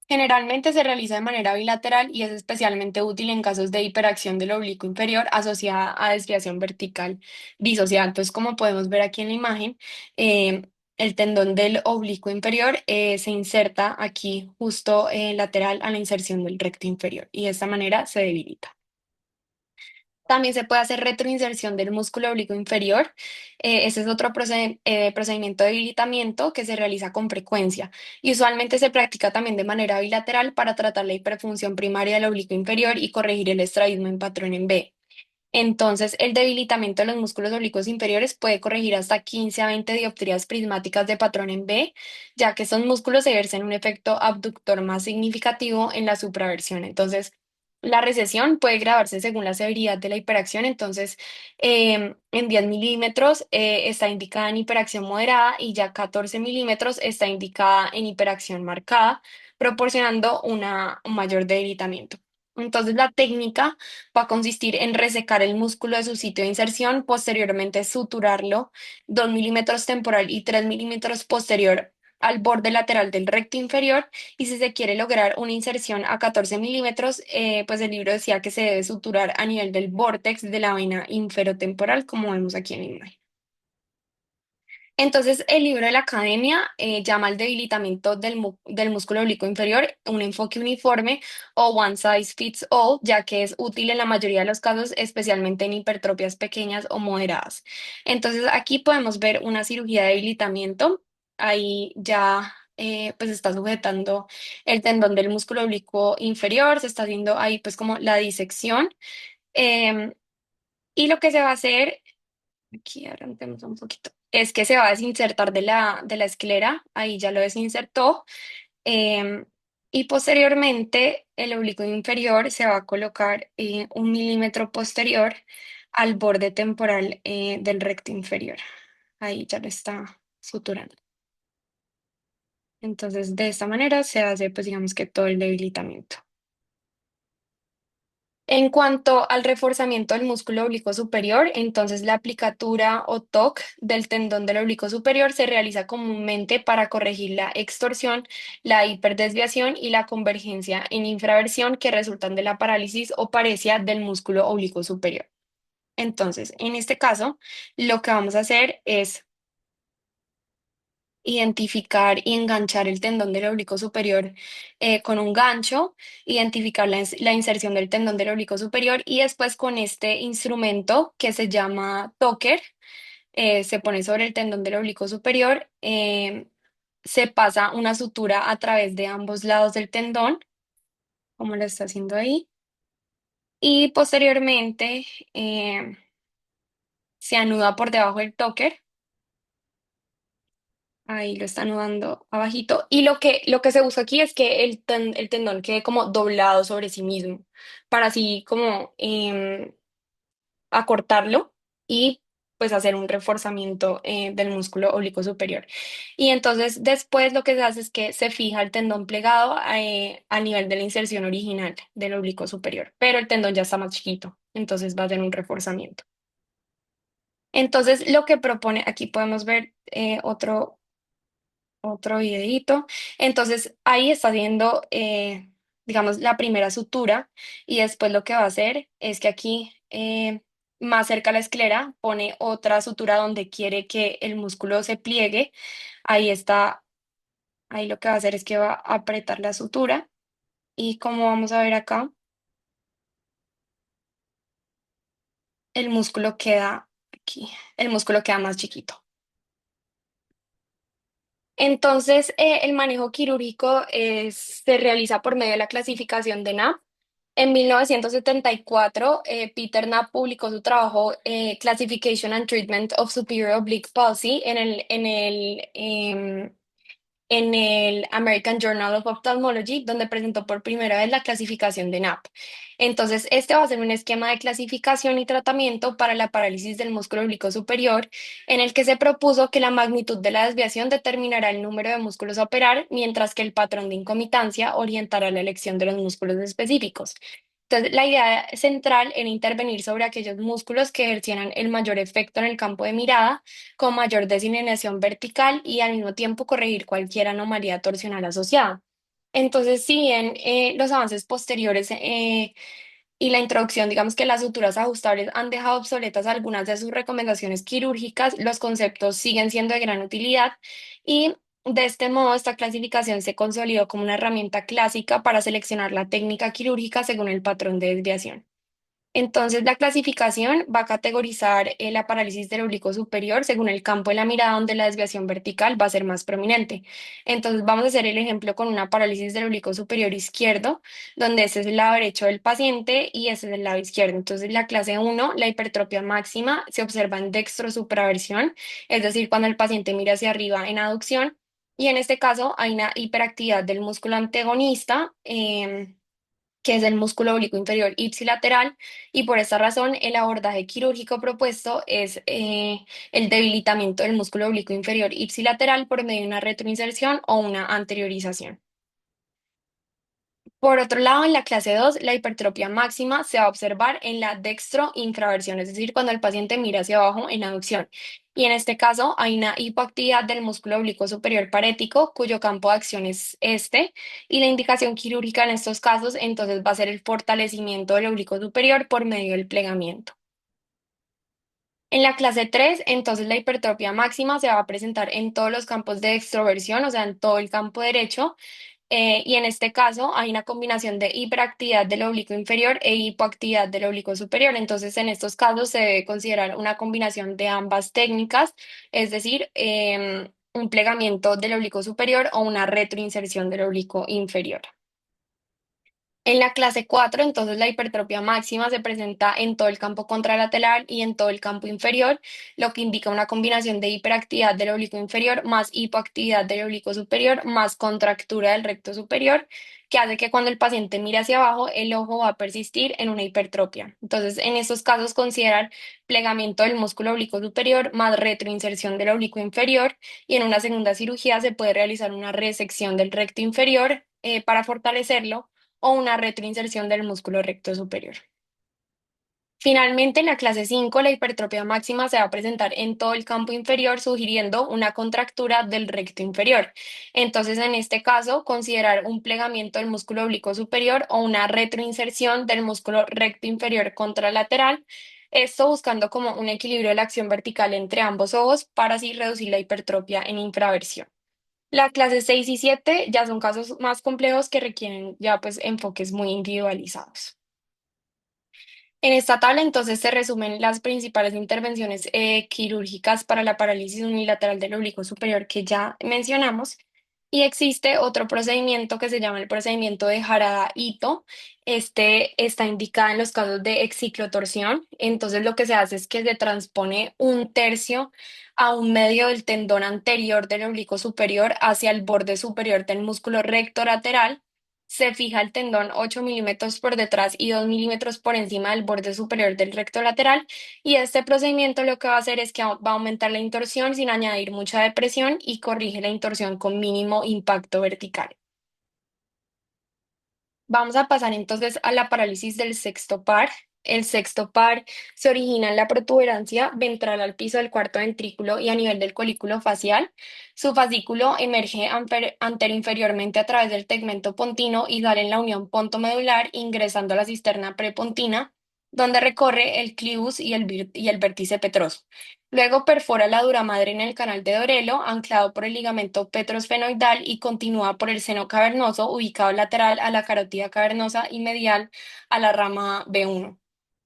Generalmente se realiza de manera bilateral y es especialmente útil en casos de hiperacción del oblicuo inferior asociada a desviación vertical disociada. Entonces, como podemos ver aquí en la imagen, eh, el tendón del oblicuo inferior se inserta aquí justo lateral a la inserción del recto inferior y de esta manera se debilita. También se puede hacer retroinserción del músculo oblicuo inferior. Este es otro procedimiento de debilitamiento que se realiza con frecuencia y usualmente se practica también de manera bilateral para tratar la hiperfunción primaria del oblicuo inferior y corregir el estrabismo en patrón en B. Entonces, el debilitamiento de los músculos oblicuos inferiores puede corregir hasta 15 a 20 dioptrías prismáticas de patrón en B, ya que estos músculos ejercen un efecto abductor más significativo en la supraversión. Entonces, la recesión puede grabarse según la severidad de la hiperacción. Entonces, en 10 milímetros está indicada en hiperacción moderada y ya 14 milímetros está indicada en hiperacción marcada, proporcionando un mayor debilitamiento. Entonces, la técnica va a consistir en resecar el músculo de su sitio de inserción, posteriormente suturarlo 2 milímetros temporal y 3 milímetros posterior al borde lateral del recto inferior. Y si se quiere lograr una inserción a 14 milímetros, pues el libro decía que se debe suturar a nivel del vórtex de la vena inferotemporal, como vemos aquí en la imagen. Entonces, el libro de la academia llama al debilitamiento del músculo oblicuo inferior un enfoque uniforme o one size fits all, ya que es útil en la mayoría de los casos, especialmente en hipertrofias pequeñas o moderadas. Entonces, aquí podemos ver una cirugía de debilitamiento. Ahí ya pues está sujetando el tendón del músculo oblicuo inferior, se está haciendo ahí pues como la disección. em, y lo que se va a hacer aquí adelantemos un poquito. Es que se va a desinsertar de la esclera, ahí ya lo desinsertó, em, y posteriormente el oblicuo inferior se va a colocar 1 milímetro posterior al borde temporal del recto inferior. Ahí ya lo está suturando. Entonces, de esta manera se hace, pues digamos que todo el debilitamiento. En cuanto al reforzamiento del músculo oblicuo superior, entonces la aplicatura o TOC del tendón del oblicuo superior se realiza comúnmente para corregir la extorsión, la hiperdesviación y la convergencia en infraversión que resultan de la parálisis o paresia del músculo oblicuo superior. Entonces, en este caso, lo que vamos a hacer es identificar y enganchar el tendón del oblicuo superior con un gancho, identificar la inserción del tendón del oblicuo superior y después con este instrumento que se llama Toker, se pone sobre el tendón del oblicuo superior, se pasa una sutura a través de ambos lados del tendón, como lo está haciendo ahí, y posteriormente se anuda por debajo del Toker. Ahí lo está anudando abajito. Y lo que se usa aquí es que el tendón quede como doblado sobre sí mismo, para así como acortarlo y pues hacer un reforzamiento del músculo oblicuo superior. Y entonces después lo que se hace es que se fija el tendón plegado a nivel de la inserción original del oblicuo superior, pero el tendón ya está más chiquito, entonces va a hacer un reforzamiento. Entonces lo que propone, aquí podemos ver otro videíto. Entonces ahí está haciendo, digamos, la primera sutura y después lo que va a hacer es que aquí, más cerca a la esclera, pone otra sutura donde quiere que el músculo se pliegue. Ahí está, ahí lo que va a hacer es que va a apretar la sutura y como vamos a ver acá, el músculo queda aquí, el músculo queda más chiquito. Entonces, el manejo quirúrgico se realiza por medio de la clasificación de NAP. En 1974, Peter Knapp publicó su trabajo Classification and Treatment of Superior Oblique Palsy en el American Journal of Ophthalmology, donde presentó por primera vez la clasificación de NAP. Entonces, este va a ser un esquema de clasificación y tratamiento para la parálisis del músculo oblicuo superior, en el que se propuso que la magnitud de la desviación determinará el número de músculos a operar, mientras que el patrón de incomitancia orientará la elección de los músculos específicos. Entonces, la idea central era intervenir sobre aquellos músculos que ejercieran el mayor efecto en el campo de mirada, con mayor desineación vertical y al mismo tiempo corregir cualquier anomalía torsional asociada. Entonces, si bien los avances posteriores y la introducción, digamos que las suturas ajustables han dejado obsoletas algunas de sus recomendaciones quirúrgicas, los conceptos siguen siendo de gran utilidad y de este modo esta clasificación se consolidó como una herramienta clásica para seleccionar la técnica quirúrgica según el patrón de desviación. Entonces, la clasificación va a categorizar la parálisis del oblicuo superior según el campo de la mirada donde la desviación vertical va a ser más prominente. Entonces, vamos a hacer el ejemplo con una parálisis del oblicuo superior izquierdo, donde ese es el lado derecho del paciente y ese es el lado izquierdo. Entonces, la clase uno, la hipertrofia máxima, se observa en dextrosupraversión, es decir, cuando el paciente mira hacia arriba en aducción. Y en este caso hay una hiperactividad del músculo antagonista. Que es el músculo oblicuo inferior ipsilateral, y por esta razón el abordaje quirúrgico propuesto es el debilitamiento del músculo oblicuo inferior ipsilateral por medio de una retroinserción o una anteriorización. Por otro lado, en la clase 2, la hipertrofia máxima se va a observar en la dextroinfraversión, es decir, cuando el paciente mira hacia abajo en aducción. Y en este caso hay una hipoactividad del músculo oblicuo superior parético, cuyo campo de acción es este, y la indicación quirúrgica en estos casos entonces va a ser el fortalecimiento del oblicuo superior por medio del plegamiento. En la clase 3, entonces la hipertrofia máxima se va a presentar en todos los campos de extroversión, o sea, en todo el campo derecho, y en este caso hay una combinación de hiperactividad del oblicuo inferior e hipoactividad del oblicuo superior. Entonces, en estos casos se debe considerar una combinación de ambas técnicas, es decir, un plegamiento del oblicuo superior o una retroinserción del oblicuo inferior. En la clase 4, entonces la hipertrofia máxima se presenta en todo el campo contralateral y en todo el campo inferior, lo que indica una combinación de hiperactividad del oblicuo inferior más hipoactividad del oblicuo superior más contractura del recto superior, que hace que cuando el paciente mire hacia abajo, el ojo va a persistir en una hipertrofia. Entonces, en estos casos considerar plegamiento del músculo oblicuo superior más retroinserción del oblicuo inferior, y en una segunda cirugía se puede realizar una resección del recto inferior para fortalecerlo o una retroinserción del músculo recto superior. Finalmente, en la clase 5, la hipertrofia máxima se va a presentar en todo el campo inferior, sugiriendo una contractura del recto inferior. Entonces, en este caso, considerar un plegamiento del músculo oblicuo superior o una retroinserción del músculo recto inferior contralateral. Esto buscando como un equilibrio de la acción vertical entre ambos ojos para así reducir la hipertrofia en infraversión. La clase 6 y 7 ya son casos más complejos que requieren ya pues enfoques muy individualizados. En esta tabla entonces se resumen las principales intervenciones quirúrgicas para la parálisis unilateral del oblicuo superior que ya mencionamos, y existe otro procedimiento que se llama el procedimiento de Harada-Ito. Este está indicado en los casos de exciclotorsión. Entonces lo que se hace es que se transpone un tercio a un medio del tendón anterior del oblicuo superior hacia el borde superior del músculo recto lateral. Se fija el tendón 8 milímetros por detrás y 2 milímetros por encima del borde superior del recto lateral, y este procedimiento lo que va a hacer es que va a aumentar la intorsión sin añadir mucha depresión y corrige la intorsión con mínimo impacto vertical. Vamos a pasar entonces a la parálisis del sexto par. El sexto par se origina en la protuberancia ventral al piso del cuarto ventrículo y a nivel del colículo facial. Su fascículo emerge anteroinferiormente a través del tegmento pontino y sale en la unión pontomedular, ingresando a la cisterna prepontina, donde recorre el clivus y el vértice petroso. Luego perfora la dura madre en el canal de Dorelo, anclado por el ligamento petrosfenoidal, y continúa por el seno cavernoso, ubicado lateral a la carótida cavernosa y medial a la rama B1.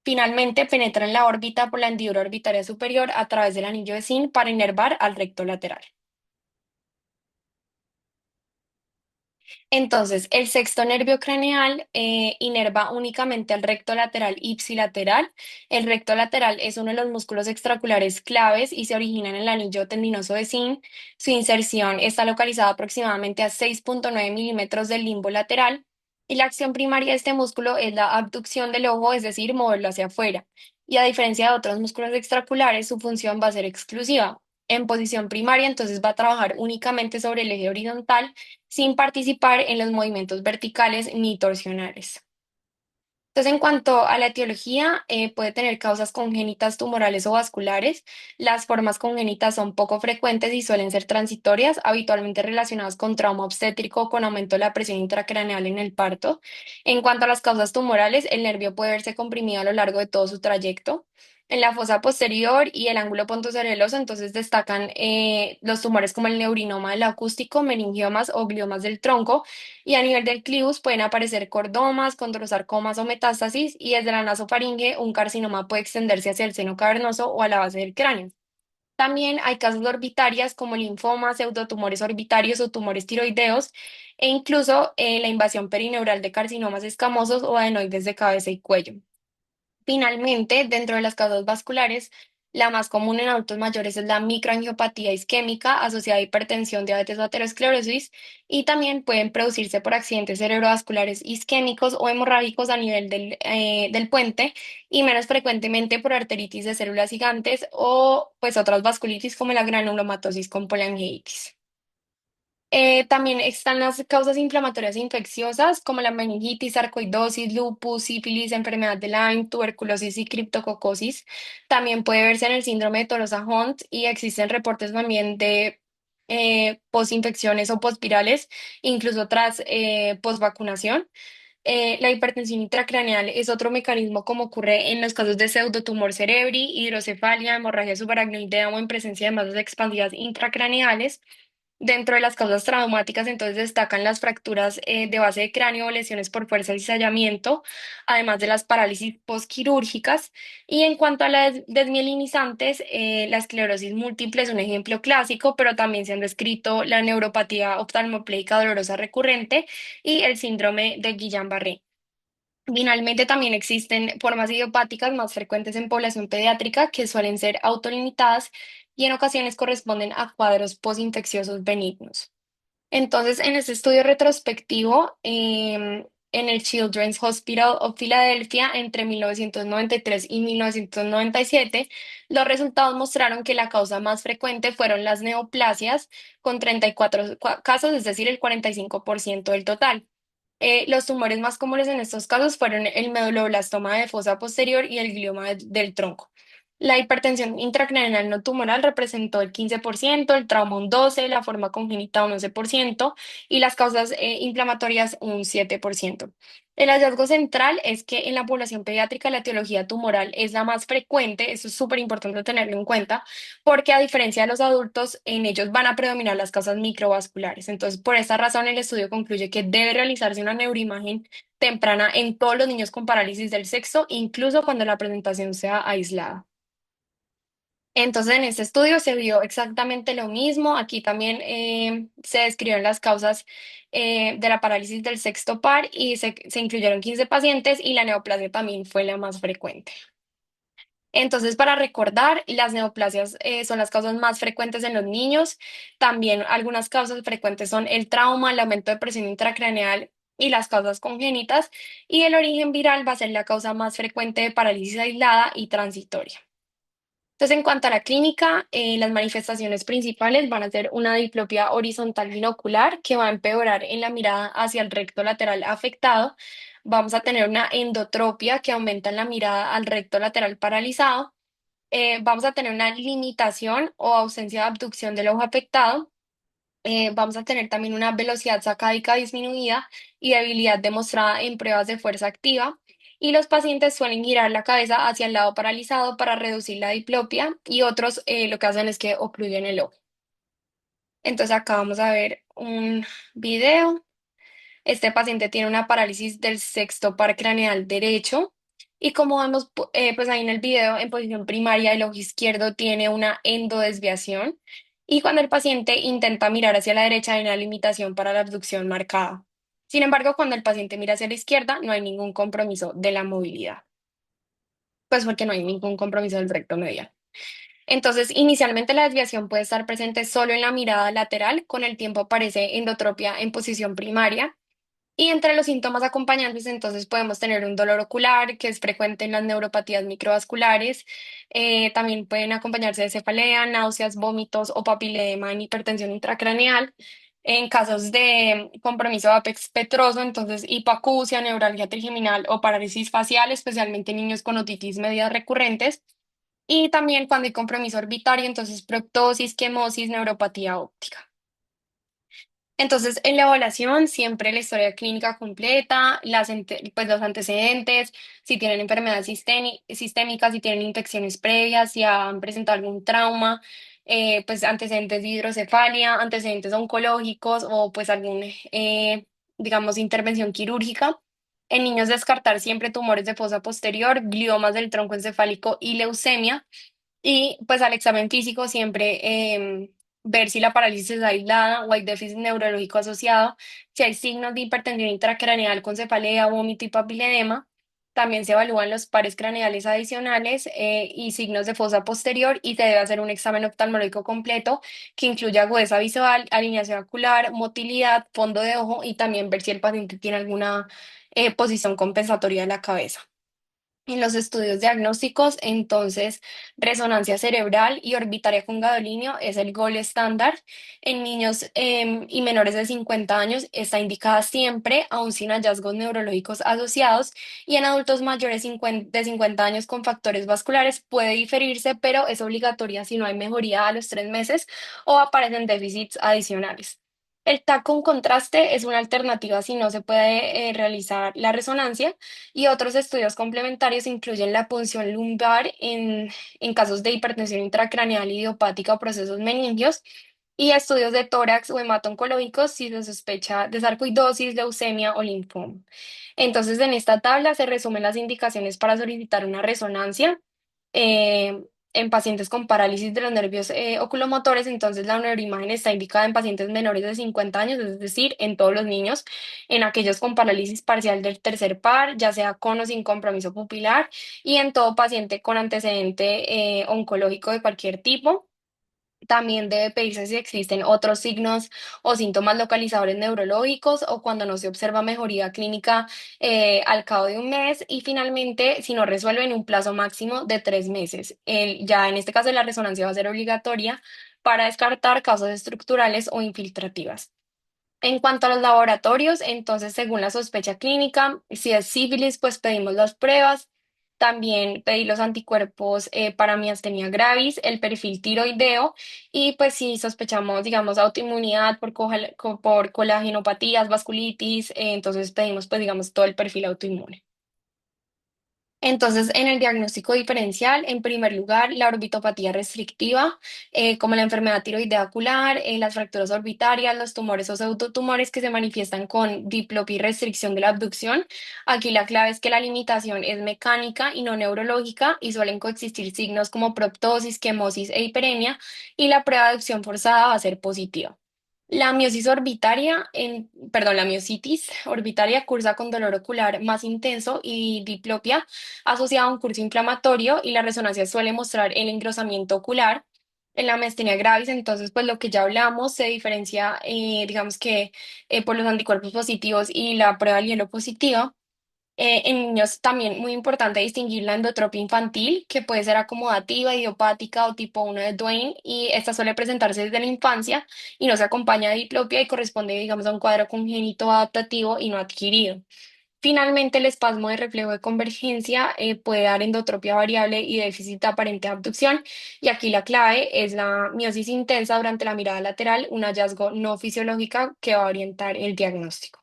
Finalmente, penetra en la órbita por la hendidura orbitaria superior a través del anillo de Zinc para inervar al recto lateral. Entonces, el sexto nervio craneal inerva únicamente al recto lateral ipsilateral. El recto lateral es uno de los músculos extraculares claves y se origina en el anillo tendinoso de Zinc. Su inserción está localizada aproximadamente a 6,9 milímetros del limbo lateral, y la acción primaria de este músculo es la abducción del ojo, es decir, moverlo hacia afuera. Y a diferencia de otros músculos extraculares, su función va a ser exclusiva. En posición primaria, entonces va a trabajar únicamente sobre el eje horizontal sin participar en los movimientos verticales ni torsionales. Entonces, en cuanto a la etiología, puede tener causas congénitas tumorales o vasculares. Las formas congénitas son poco frecuentes y suelen ser transitorias, habitualmente relacionadas con trauma obstétrico o con aumento de la presión intracraneal en el parto. En cuanto a las causas tumorales, el nervio puede verse comprimido a lo largo de todo su trayecto. En la fosa posterior y el ángulo pontocereloso, entonces destacan los tumores como el neurinoma del acústico, meningiomas o gliomas del tronco, y a nivel del clivus pueden aparecer cordomas, condrosarcomas o metástasis, y desde la nasofaringe un carcinoma puede extenderse hacia el seno cavernoso o a la base del cráneo. También hay casos de orbitarias como linfomas, pseudotumores orbitarios o tumores tiroideos, e incluso la invasión perineural de carcinomas escamosos o adenoides de cabeza y cuello. Finalmente, dentro de las causas vasculares, la más común en adultos mayores es la microangiopatía isquémica asociada a hipertensión, diabetes o aterosclerosis, y también pueden producirse por accidentes cerebrovasculares isquémicos o hemorrágicos a nivel del puente, y menos frecuentemente por arteritis de células gigantes o pues otras vasculitis como la granulomatosis con polyangiitis. También están las causas inflamatorias infecciosas como la meningitis, sarcoidosis, lupus, sífilis, enfermedad de Lyme, tuberculosis y criptococosis. También puede verse en el síndrome de Tolosa-Hunt y existen reportes también de posinfecciones o posvirales, incluso tras posvacunación. La hipertensión intracraneal es otro mecanismo como ocurre en los casos de pseudotumor cerebri, hidrocefalia, hemorragia subaracnoidea o en presencia de masas expansivas intracraneales. Dentro de las causas traumáticas, entonces destacan las fracturas de base de cráneo o lesiones por fuerza y cizallamiento, además de las parálisis postquirúrgicas. Y en cuanto a las desmielinizantes, la esclerosis múltiple es un ejemplo clásico, pero también se han descrito la neuropatía oftalmopléjica dolorosa recurrente y el síndrome de Guillain-Barré. Finalmente, también existen formas idiopáticas más frecuentes en población pediátrica que suelen ser autolimitadas y en ocasiones corresponden a cuadros posinfecciosos benignos. Entonces, en este estudio retrospectivo, en el Children's Hospital of Philadelphia entre 1993 y 1997, los resultados mostraron que la causa más frecuente fueron las neoplasias, con 34 casos, es decir, el 45% del total. Los tumores más comunes en estos casos fueron el medulloblastoma de fosa posterior y el glioma del tronco. La hipertensión intracraneal no tumoral representó el 15%, el trauma un 12%, la forma congénita un 11% y las causas inflamatorias un 7%. El hallazgo central es que en la población pediátrica la etiología tumoral es la más frecuente, eso es súper importante tenerlo en cuenta, porque a diferencia de los adultos, en ellos van a predominar las causas microvasculares. Entonces, por esta razón, el estudio concluye que debe realizarse una neuroimagen temprana en todos los niños con parálisis del sexo, incluso cuando la presentación sea aislada. Entonces, en este estudio se vio exactamente lo mismo. Aquí también se describieron las causas de la parálisis del sexto par y se incluyeron 15 pacientes y la neoplasia también fue la más frecuente. Entonces, para recordar, las neoplasias son las causas más frecuentes en los niños. También algunas causas frecuentes son el trauma, el aumento de presión intracraneal y las causas congénitas. Y el origen viral va a ser la causa más frecuente de parálisis aislada y transitoria. Entonces, en cuanto a la clínica, las manifestaciones principales van a ser una diplopia horizontal binocular que va a empeorar en la mirada hacia el recto lateral afectado. Vamos a tener una endotropia que aumenta en la mirada al recto lateral paralizado. Vamos a tener una limitación o ausencia de abducción del ojo afectado. Vamos a tener también una velocidad sacádica disminuida y debilidad demostrada en pruebas de fuerza activa. Y los pacientes suelen girar la cabeza hacia el lado paralizado para reducir la diplopia y otros lo que hacen es que ocluyen el ojo. Entonces acá vamos a ver un video. Este paciente tiene una parálisis del sexto par craneal derecho y como vemos pues ahí en el video en posición primaria el ojo izquierdo tiene una endodesviación y cuando el paciente intenta mirar hacia la derecha hay una limitación para la abducción marcada. Sin embargo, cuando el paciente mira hacia la izquierda no hay ningún compromiso de la movilidad, pues porque no hay ningún compromiso del recto medial. Entonces, inicialmente la desviación puede estar presente solo en la mirada lateral, con el tiempo aparece endotropia en posición primaria. Y entre los síntomas acompañantes, entonces podemos tener un dolor ocular, que es frecuente en las neuropatías microvasculares. También pueden acompañarse de cefalea, náuseas, vómitos o papilema en hipertensión intracraneal. En casos de compromiso de apex petroso, entonces hipoacusia, neuralgia trigeminal o parálisis facial, especialmente en niños con otitis media recurrentes. Y también cuando hay compromiso orbitario, entonces proptosis, quemosis, neuropatía óptica. Entonces, en la evaluación, siempre la historia clínica completa, pues los antecedentes, si tienen enfermedades sistémicas, si tienen infecciones previas, si han presentado algún trauma, pues antecedentes de hidrocefalia, antecedentes oncológicos o pues algún, digamos, intervención quirúrgica. En niños descartar siempre tumores de fosa posterior, gliomas del tronco encefálico y leucemia. Y pues al examen físico siempre ver si la parálisis es aislada o hay déficit neurológico asociado, si hay signos de hipertensión intracraneal con cefalea, vómito y papiledema. También se evalúan los pares craneales adicionales y signos de fosa posterior y se debe hacer un examen oftalmológico completo que incluya agudeza visual, alineación ocular, motilidad, fondo de ojo y también ver si el paciente tiene alguna posición compensatoria de la cabeza. En los estudios diagnósticos, entonces, resonancia cerebral y orbitaria con gadolinio es el gold estándar. En niños y menores de 50 años está indicada siempre, aun sin hallazgos neurológicos asociados, y en adultos mayores de 50 años con factores vasculares puede diferirse, pero es obligatoria si no hay mejoría a los 3 meses o aparecen déficits adicionales. El TAC con contraste es una alternativa si no se puede realizar la resonancia y otros estudios complementarios incluyen la punción lumbar en casos de hipertensión intracraneal idiopática o procesos meningios y estudios de tórax o hemato-oncológicos si se sospecha de sarcoidosis, leucemia o linfoma. Entonces, en esta tabla se resumen las indicaciones para solicitar una resonancia eh, en pacientes con parálisis de los nervios oculomotores. Entonces, la neuroimagen está indicada en pacientes menores de 50 años, es decir, en todos los niños, en aquellos con parálisis parcial del tercer par, ya sea con o sin compromiso pupilar, y en todo paciente con antecedente oncológico de cualquier tipo. También debe pedirse si existen otros signos o síntomas localizadores neurológicos o cuando no se observa mejoría clínica al cabo de un mes y finalmente si no resuelve en un plazo máximo de 3 meses. Ya en este caso la resonancia va a ser obligatoria para descartar causas estructurales o infiltrativas. En cuanto a los laboratorios, entonces, según la sospecha clínica, si es sífilis, pues pedimos las pruebas. También pedí los anticuerpos para miastenia gravis, el perfil tiroideo y pues si sospechamos, digamos, autoinmunidad por colagenopatías, vasculitis, entonces pedimos, pues, digamos, todo el perfil autoinmune. Entonces, en el diagnóstico diferencial, en primer lugar, la orbitopatía restrictiva, como la enfermedad tiroidea ocular, las fracturas orbitarias, los tumores o pseudotumores que se manifiestan con diplopia y restricción de la abducción. Aquí la clave es que la limitación es mecánica y no neurológica y suelen coexistir signos como proptosis, quemosis e hiperemia y la prueba de abducción forzada va a ser positiva. La miositis orbitaria cursa con dolor ocular más intenso y diplopia asociada a un curso inflamatorio y la resonancia suele mostrar el engrosamiento ocular. En la miastenia gravis, entonces, pues lo que ya hablamos se diferencia, digamos que por los anticuerpos positivos y la prueba del hielo positiva. En niños también muy importante distinguir la endotropia infantil, que puede ser acomodativa, idiopática o tipo 1 de Duane, y esta suele presentarse desde la infancia y no se acompaña de diplopia y corresponde, digamos, a un cuadro congénito adaptativo y no adquirido. Finalmente, el espasmo de reflejo de convergencia puede dar endotropia variable y déficit aparente de abducción, y aquí la clave es la miosis intensa durante la mirada lateral, un hallazgo no fisiológico que va a orientar el diagnóstico.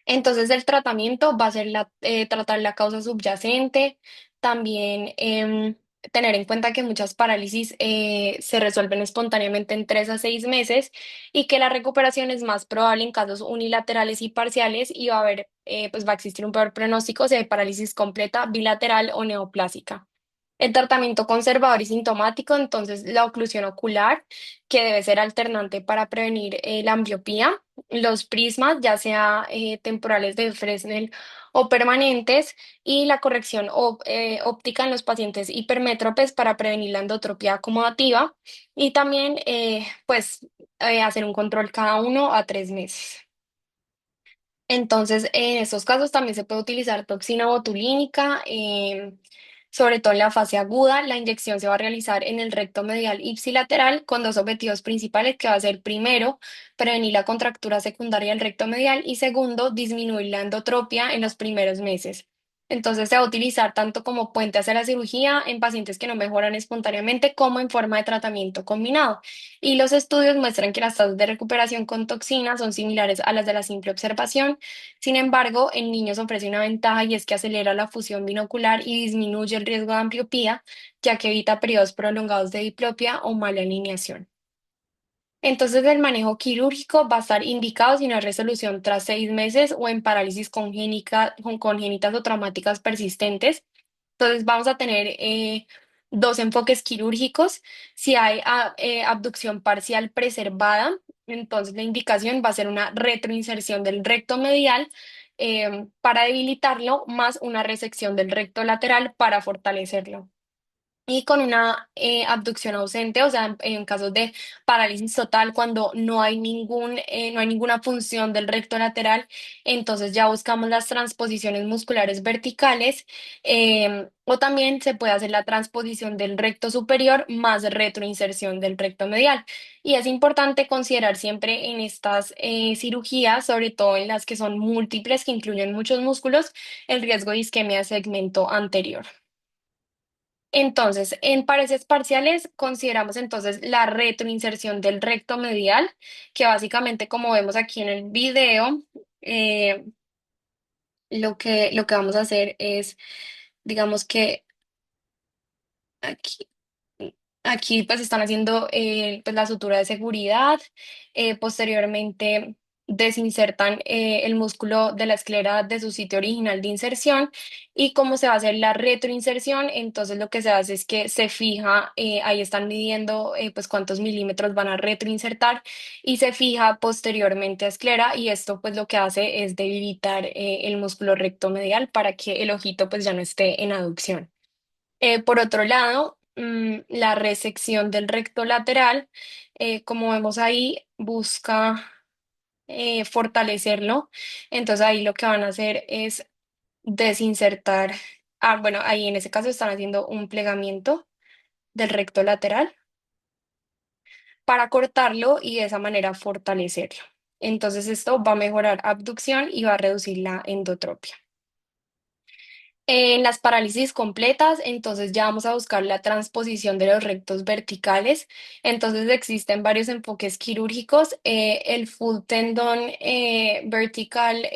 Entonces el tratamiento va a ser tratar la causa subyacente, también tener en cuenta que muchas parálisis se resuelven espontáneamente en 3 a 6 meses y que la recuperación es más probable en casos unilaterales y parciales y va a haber, pues va a existir un peor pronóstico si hay parálisis completa, bilateral o neoplásica. El tratamiento conservador y sintomático, entonces la oclusión ocular, que debe ser alternante para prevenir la ambliopía, los prismas, ya sea temporales de Fresnel o permanentes, y la corrección óptica en los pacientes hipermétropes para prevenir la endotropia acomodativa, y también pues hacer un control cada 1 a 3 meses. Entonces, en estos casos también se puede utilizar toxina botulínica, sobre todo en la fase aguda. La inyección se va a realizar en el recto medial ipsilateral con dos objetivos principales, que va a ser primero, prevenir la contractura secundaria del recto medial y segundo, disminuir la endotropia en los primeros meses. Entonces se va a utilizar tanto como puente hacia la cirugía en pacientes que no mejoran espontáneamente como en forma de tratamiento combinado. Y los estudios muestran que las tasas de recuperación con toxina son similares a las de la simple observación. Sin embargo, en niños ofrece una ventaja y es que acelera la fusión binocular y disminuye el riesgo de ambliopía, ya que evita periodos prolongados de diplopia o mala alineación. Entonces, el manejo quirúrgico va a estar indicado si no hay resolución tras 6 meses o en parálisis congénica, congénitas o traumáticas persistentes. Entonces, vamos a tener dos enfoques quirúrgicos. Si hay abducción parcial preservada, entonces la indicación va a ser una retroinserción del recto medial para debilitarlo, más una resección del recto lateral para fortalecerlo. Y con una abducción ausente, o sea, en casos de parálisis total, cuando no hay ninguna función del recto lateral, entonces ya buscamos las transposiciones musculares verticales, o también se puede hacer la transposición del recto superior más retroinserción del recto medial. Y es importante considerar siempre en estas cirugías, sobre todo en las que son múltiples, que incluyen muchos músculos, el riesgo de isquemia de segmento anterior. Entonces, en paredes parciales consideramos entonces la retroinserción del recto medial, que básicamente como vemos aquí en el video, eh, lo que vamos a hacer es, digamos que aquí. Aquí pues están haciendo pues la sutura de seguridad, posteriormente desinsertan el músculo de la esclera de su sitio original de inserción y como se va a hacer la retroinserción, entonces lo que se hace es que se fija, ahí están midiendo pues cuántos milímetros van a retroinsertar y se fija posteriormente a esclera y esto pues lo que hace es debilitar el músculo recto medial para que el ojito pues ya no esté en aducción. Por otro lado, la resección del recto lateral, como vemos ahí, busca fortalecerlo. Entonces ahí lo que van a hacer es desinsertar. Bueno, ahí en ese caso están haciendo un plegamiento del recto lateral para cortarlo y de esa manera fortalecerlo. Entonces esto va a mejorar abducción y va a reducir la endotropia. En las parálisis completas, entonces ya vamos a buscar la transposición de los rectos verticales. Entonces existen varios enfoques quirúrgicos. El full tendon vertical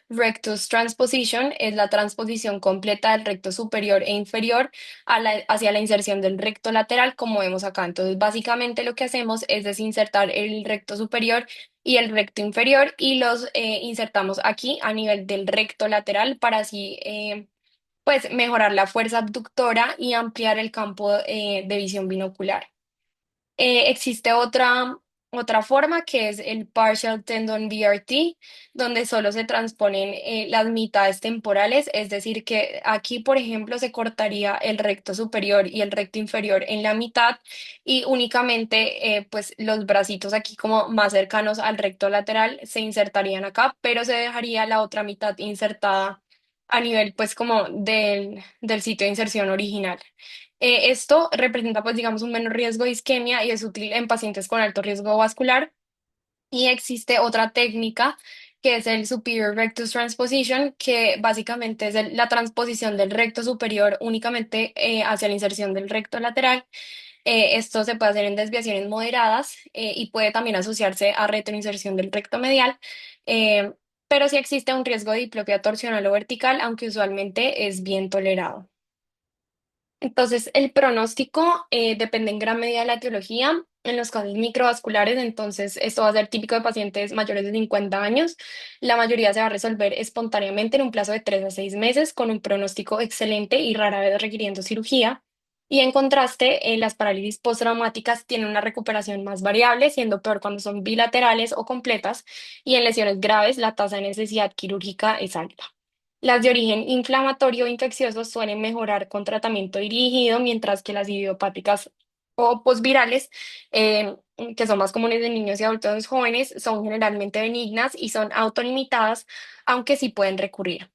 rectus transposition es la transposición completa del recto superior e inferior hacia la inserción del recto lateral, como vemos acá. Entonces básicamente lo que hacemos es desinsertar el recto superior y el recto inferior y los insertamos aquí a nivel del recto lateral para así pues mejorar la fuerza abductora y ampliar el campo de visión binocular. Existe otra forma que es el partial tendon BRT, donde solo se transponen las mitades temporales, es decir, que aquí, por ejemplo, se cortaría el recto superior y el recto inferior en la mitad y únicamente pues los bracitos aquí como más cercanos al recto lateral se insertarían acá, pero se dejaría la otra mitad insertada a nivel pues como del sitio de inserción original. Esto representa, pues, digamos, un menor riesgo de isquemia y es útil en pacientes con alto riesgo vascular. Y existe otra técnica que es el Superior Rectus Transposition, que básicamente es la transposición del recto superior únicamente hacia la inserción del recto lateral. Esto se puede hacer en desviaciones moderadas y puede también asociarse a retroinserción del recto medial. eh, pero sí existe un riesgo de diplopia torsional o vertical, aunque usualmente es bien tolerado. Entonces, el pronóstico depende en gran medida de la etiología. En los casos microvasculares, entonces, esto va a ser típico de pacientes mayores de 50 años. La mayoría se va a resolver espontáneamente en un plazo de 3 a 6 meses, con un pronóstico excelente y rara vez requiriendo cirugía. Y en contraste, las parálisis postraumáticas tienen una recuperación más variable, siendo peor cuando son bilaterales o completas, y en lesiones graves la tasa de necesidad quirúrgica es alta. Las de origen inflamatorio o infeccioso suelen mejorar con tratamiento dirigido, mientras que las idiopáticas o posvirales, eh, que son más comunes en niños y adultos jóvenes, son generalmente benignas y son autolimitadas, aunque sí pueden recurrir.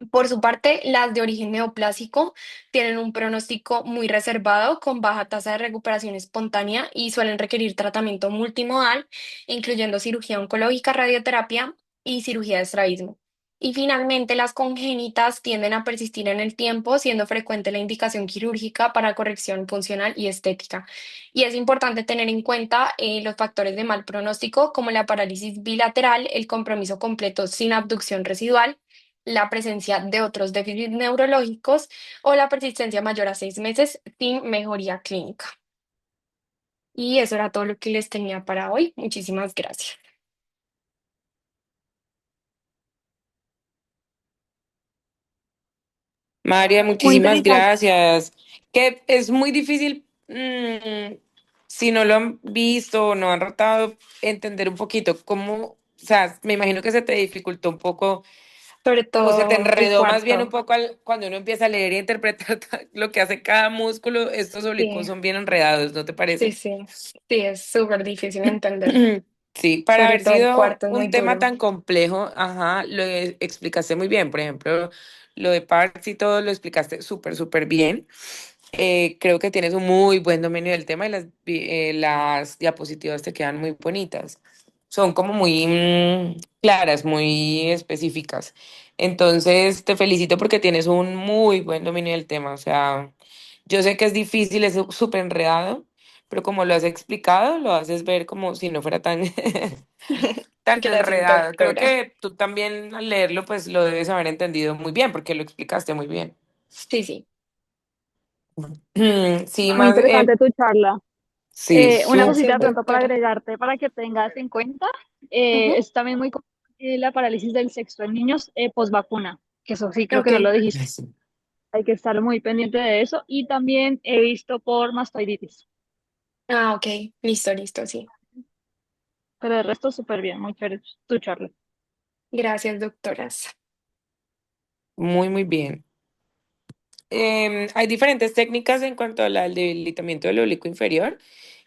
Por su parte, las de origen neoplásico tienen un pronóstico muy reservado, con baja tasa de recuperación espontánea y suelen requerir tratamiento multimodal, incluyendo cirugía oncológica, radioterapia y cirugía de estrabismo. Y finalmente, las congénitas tienden a persistir en el tiempo, siendo frecuente la indicación quirúrgica para corrección funcional y estética. Y es importante tener en cuenta los factores de mal pronóstico, como la parálisis bilateral, el compromiso completo sin abducción residual, la presencia de otros déficits neurológicos o la persistencia mayor a 6 meses sin mejoría clínica. Y eso era todo lo que les tenía para hoy. Muchísimas gracias. María, Muy muchísimas interesante. gracias. Que es muy difícil, si no lo han visto o no han tratado, entender un poquito cómo, o sea, me imagino que se te dificultó un poco Sobre o se te todo el enredó más bien un cuarto. poco cuando uno empieza a leer y interpretar lo que hace cada músculo. Estos oblicuos Sí, son bien enredados, ¿no te sí, parece? sí. Sí, es súper difícil entenderlo. Sí, para Sobre haber todo el sido cuarto es muy un tema duro. tan complejo, ajá, explicaste muy bien. Por ejemplo, lo de parts y todo lo explicaste súper, súper bien. Creo que tienes un muy buen dominio del tema y las diapositivas te quedan muy bonitas. Son como muy claras, muy específicas. Entonces, te felicito porque tienes un muy buen dominio del tema. O sea, yo sé que es difícil, es súper enredado, pero como lo has explicado, lo haces ver como si no fuera tan, tan Gracias, enredado. Creo doctora. que tú también al leerlo, pues lo debes haber entendido muy bien porque lo explicaste muy bien. Sí, sí. Sí, Muy más, interesante tu charla. sí, Una Gracias, cosita de pronto para doctora. agregarte, para que tengas en cuenta, Ujú. es también muy común la parálisis del sexo en niños post vacuna, que eso sí creo que Ok. no lo dijiste. Ay, sí. Hay que estar muy pendiente de eso. Y también he visto por mastoiditis. Ah, ok. Listo, listo, sí. Pero el resto súper bien, muy chévere tu charla. Gracias, doctoras. Muy, muy bien. Hay diferentes técnicas en cuanto al debilitamiento del oblicuo inferior,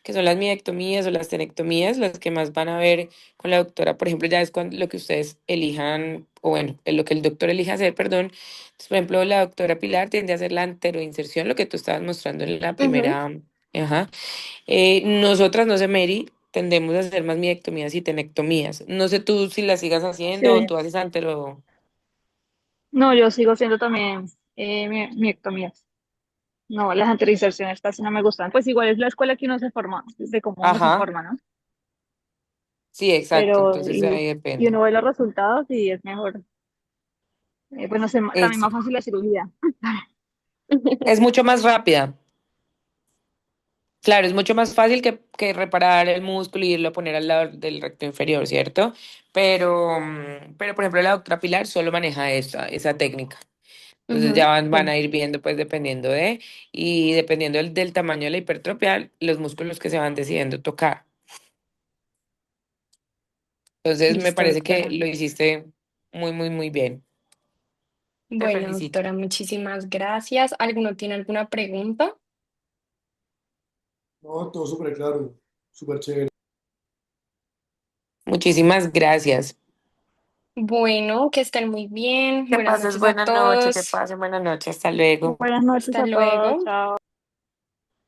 que son las midectomías o las tenectomías, las que más van a ver con la doctora. Por ejemplo, ya es con lo que ustedes elijan, o bueno, en lo que el doctor elija hacer, perdón. Entonces, por ejemplo, la doctora Pilar tiende a hacer la anteroinserción, lo que tú estabas mostrando en la Ujú. primera. Ajá. Nosotras, no sé, Mary, tendemos a hacer más midectomías y tenectomías. No sé tú si las sigas haciendo o Sí. tú haces antero. No, yo sigo siendo también mi ectomías. No, las anteriorizaciones casi no me gustan. Pues igual es la escuela que uno se forma, de cómo uno se Ajá, forma, ¿no? sí, exacto. Pero, Entonces ahí y depende. uno ve los resultados y es mejor. Pues no sé, también más fácil la cirugía. Es mucho más rápida. Claro, es mucho más fácil que reparar el músculo y irlo a poner al lado del recto inferior, ¿cierto? Pero por ejemplo, la doctora Pilar solo maneja esa técnica. Entonces Ujú. ya van Sí, a ir viendo, pues y dependiendo del tamaño de la hipertrofia, los músculos que se van decidiendo tocar. Entonces me listo, parece que doctora. lo hiciste muy, muy, muy bien. Te Bueno, felicito. doctora, muchísimas gracias. ¿Alguno tiene alguna pregunta? No, todo súper claro, súper chévere. Muchísimas gracias. Bueno, que estén muy bien. Que Buenas pases noches a buena noche, que todos. pasen buena noche. Hasta luego. Buenas noches Hasta a todos, luego. chao.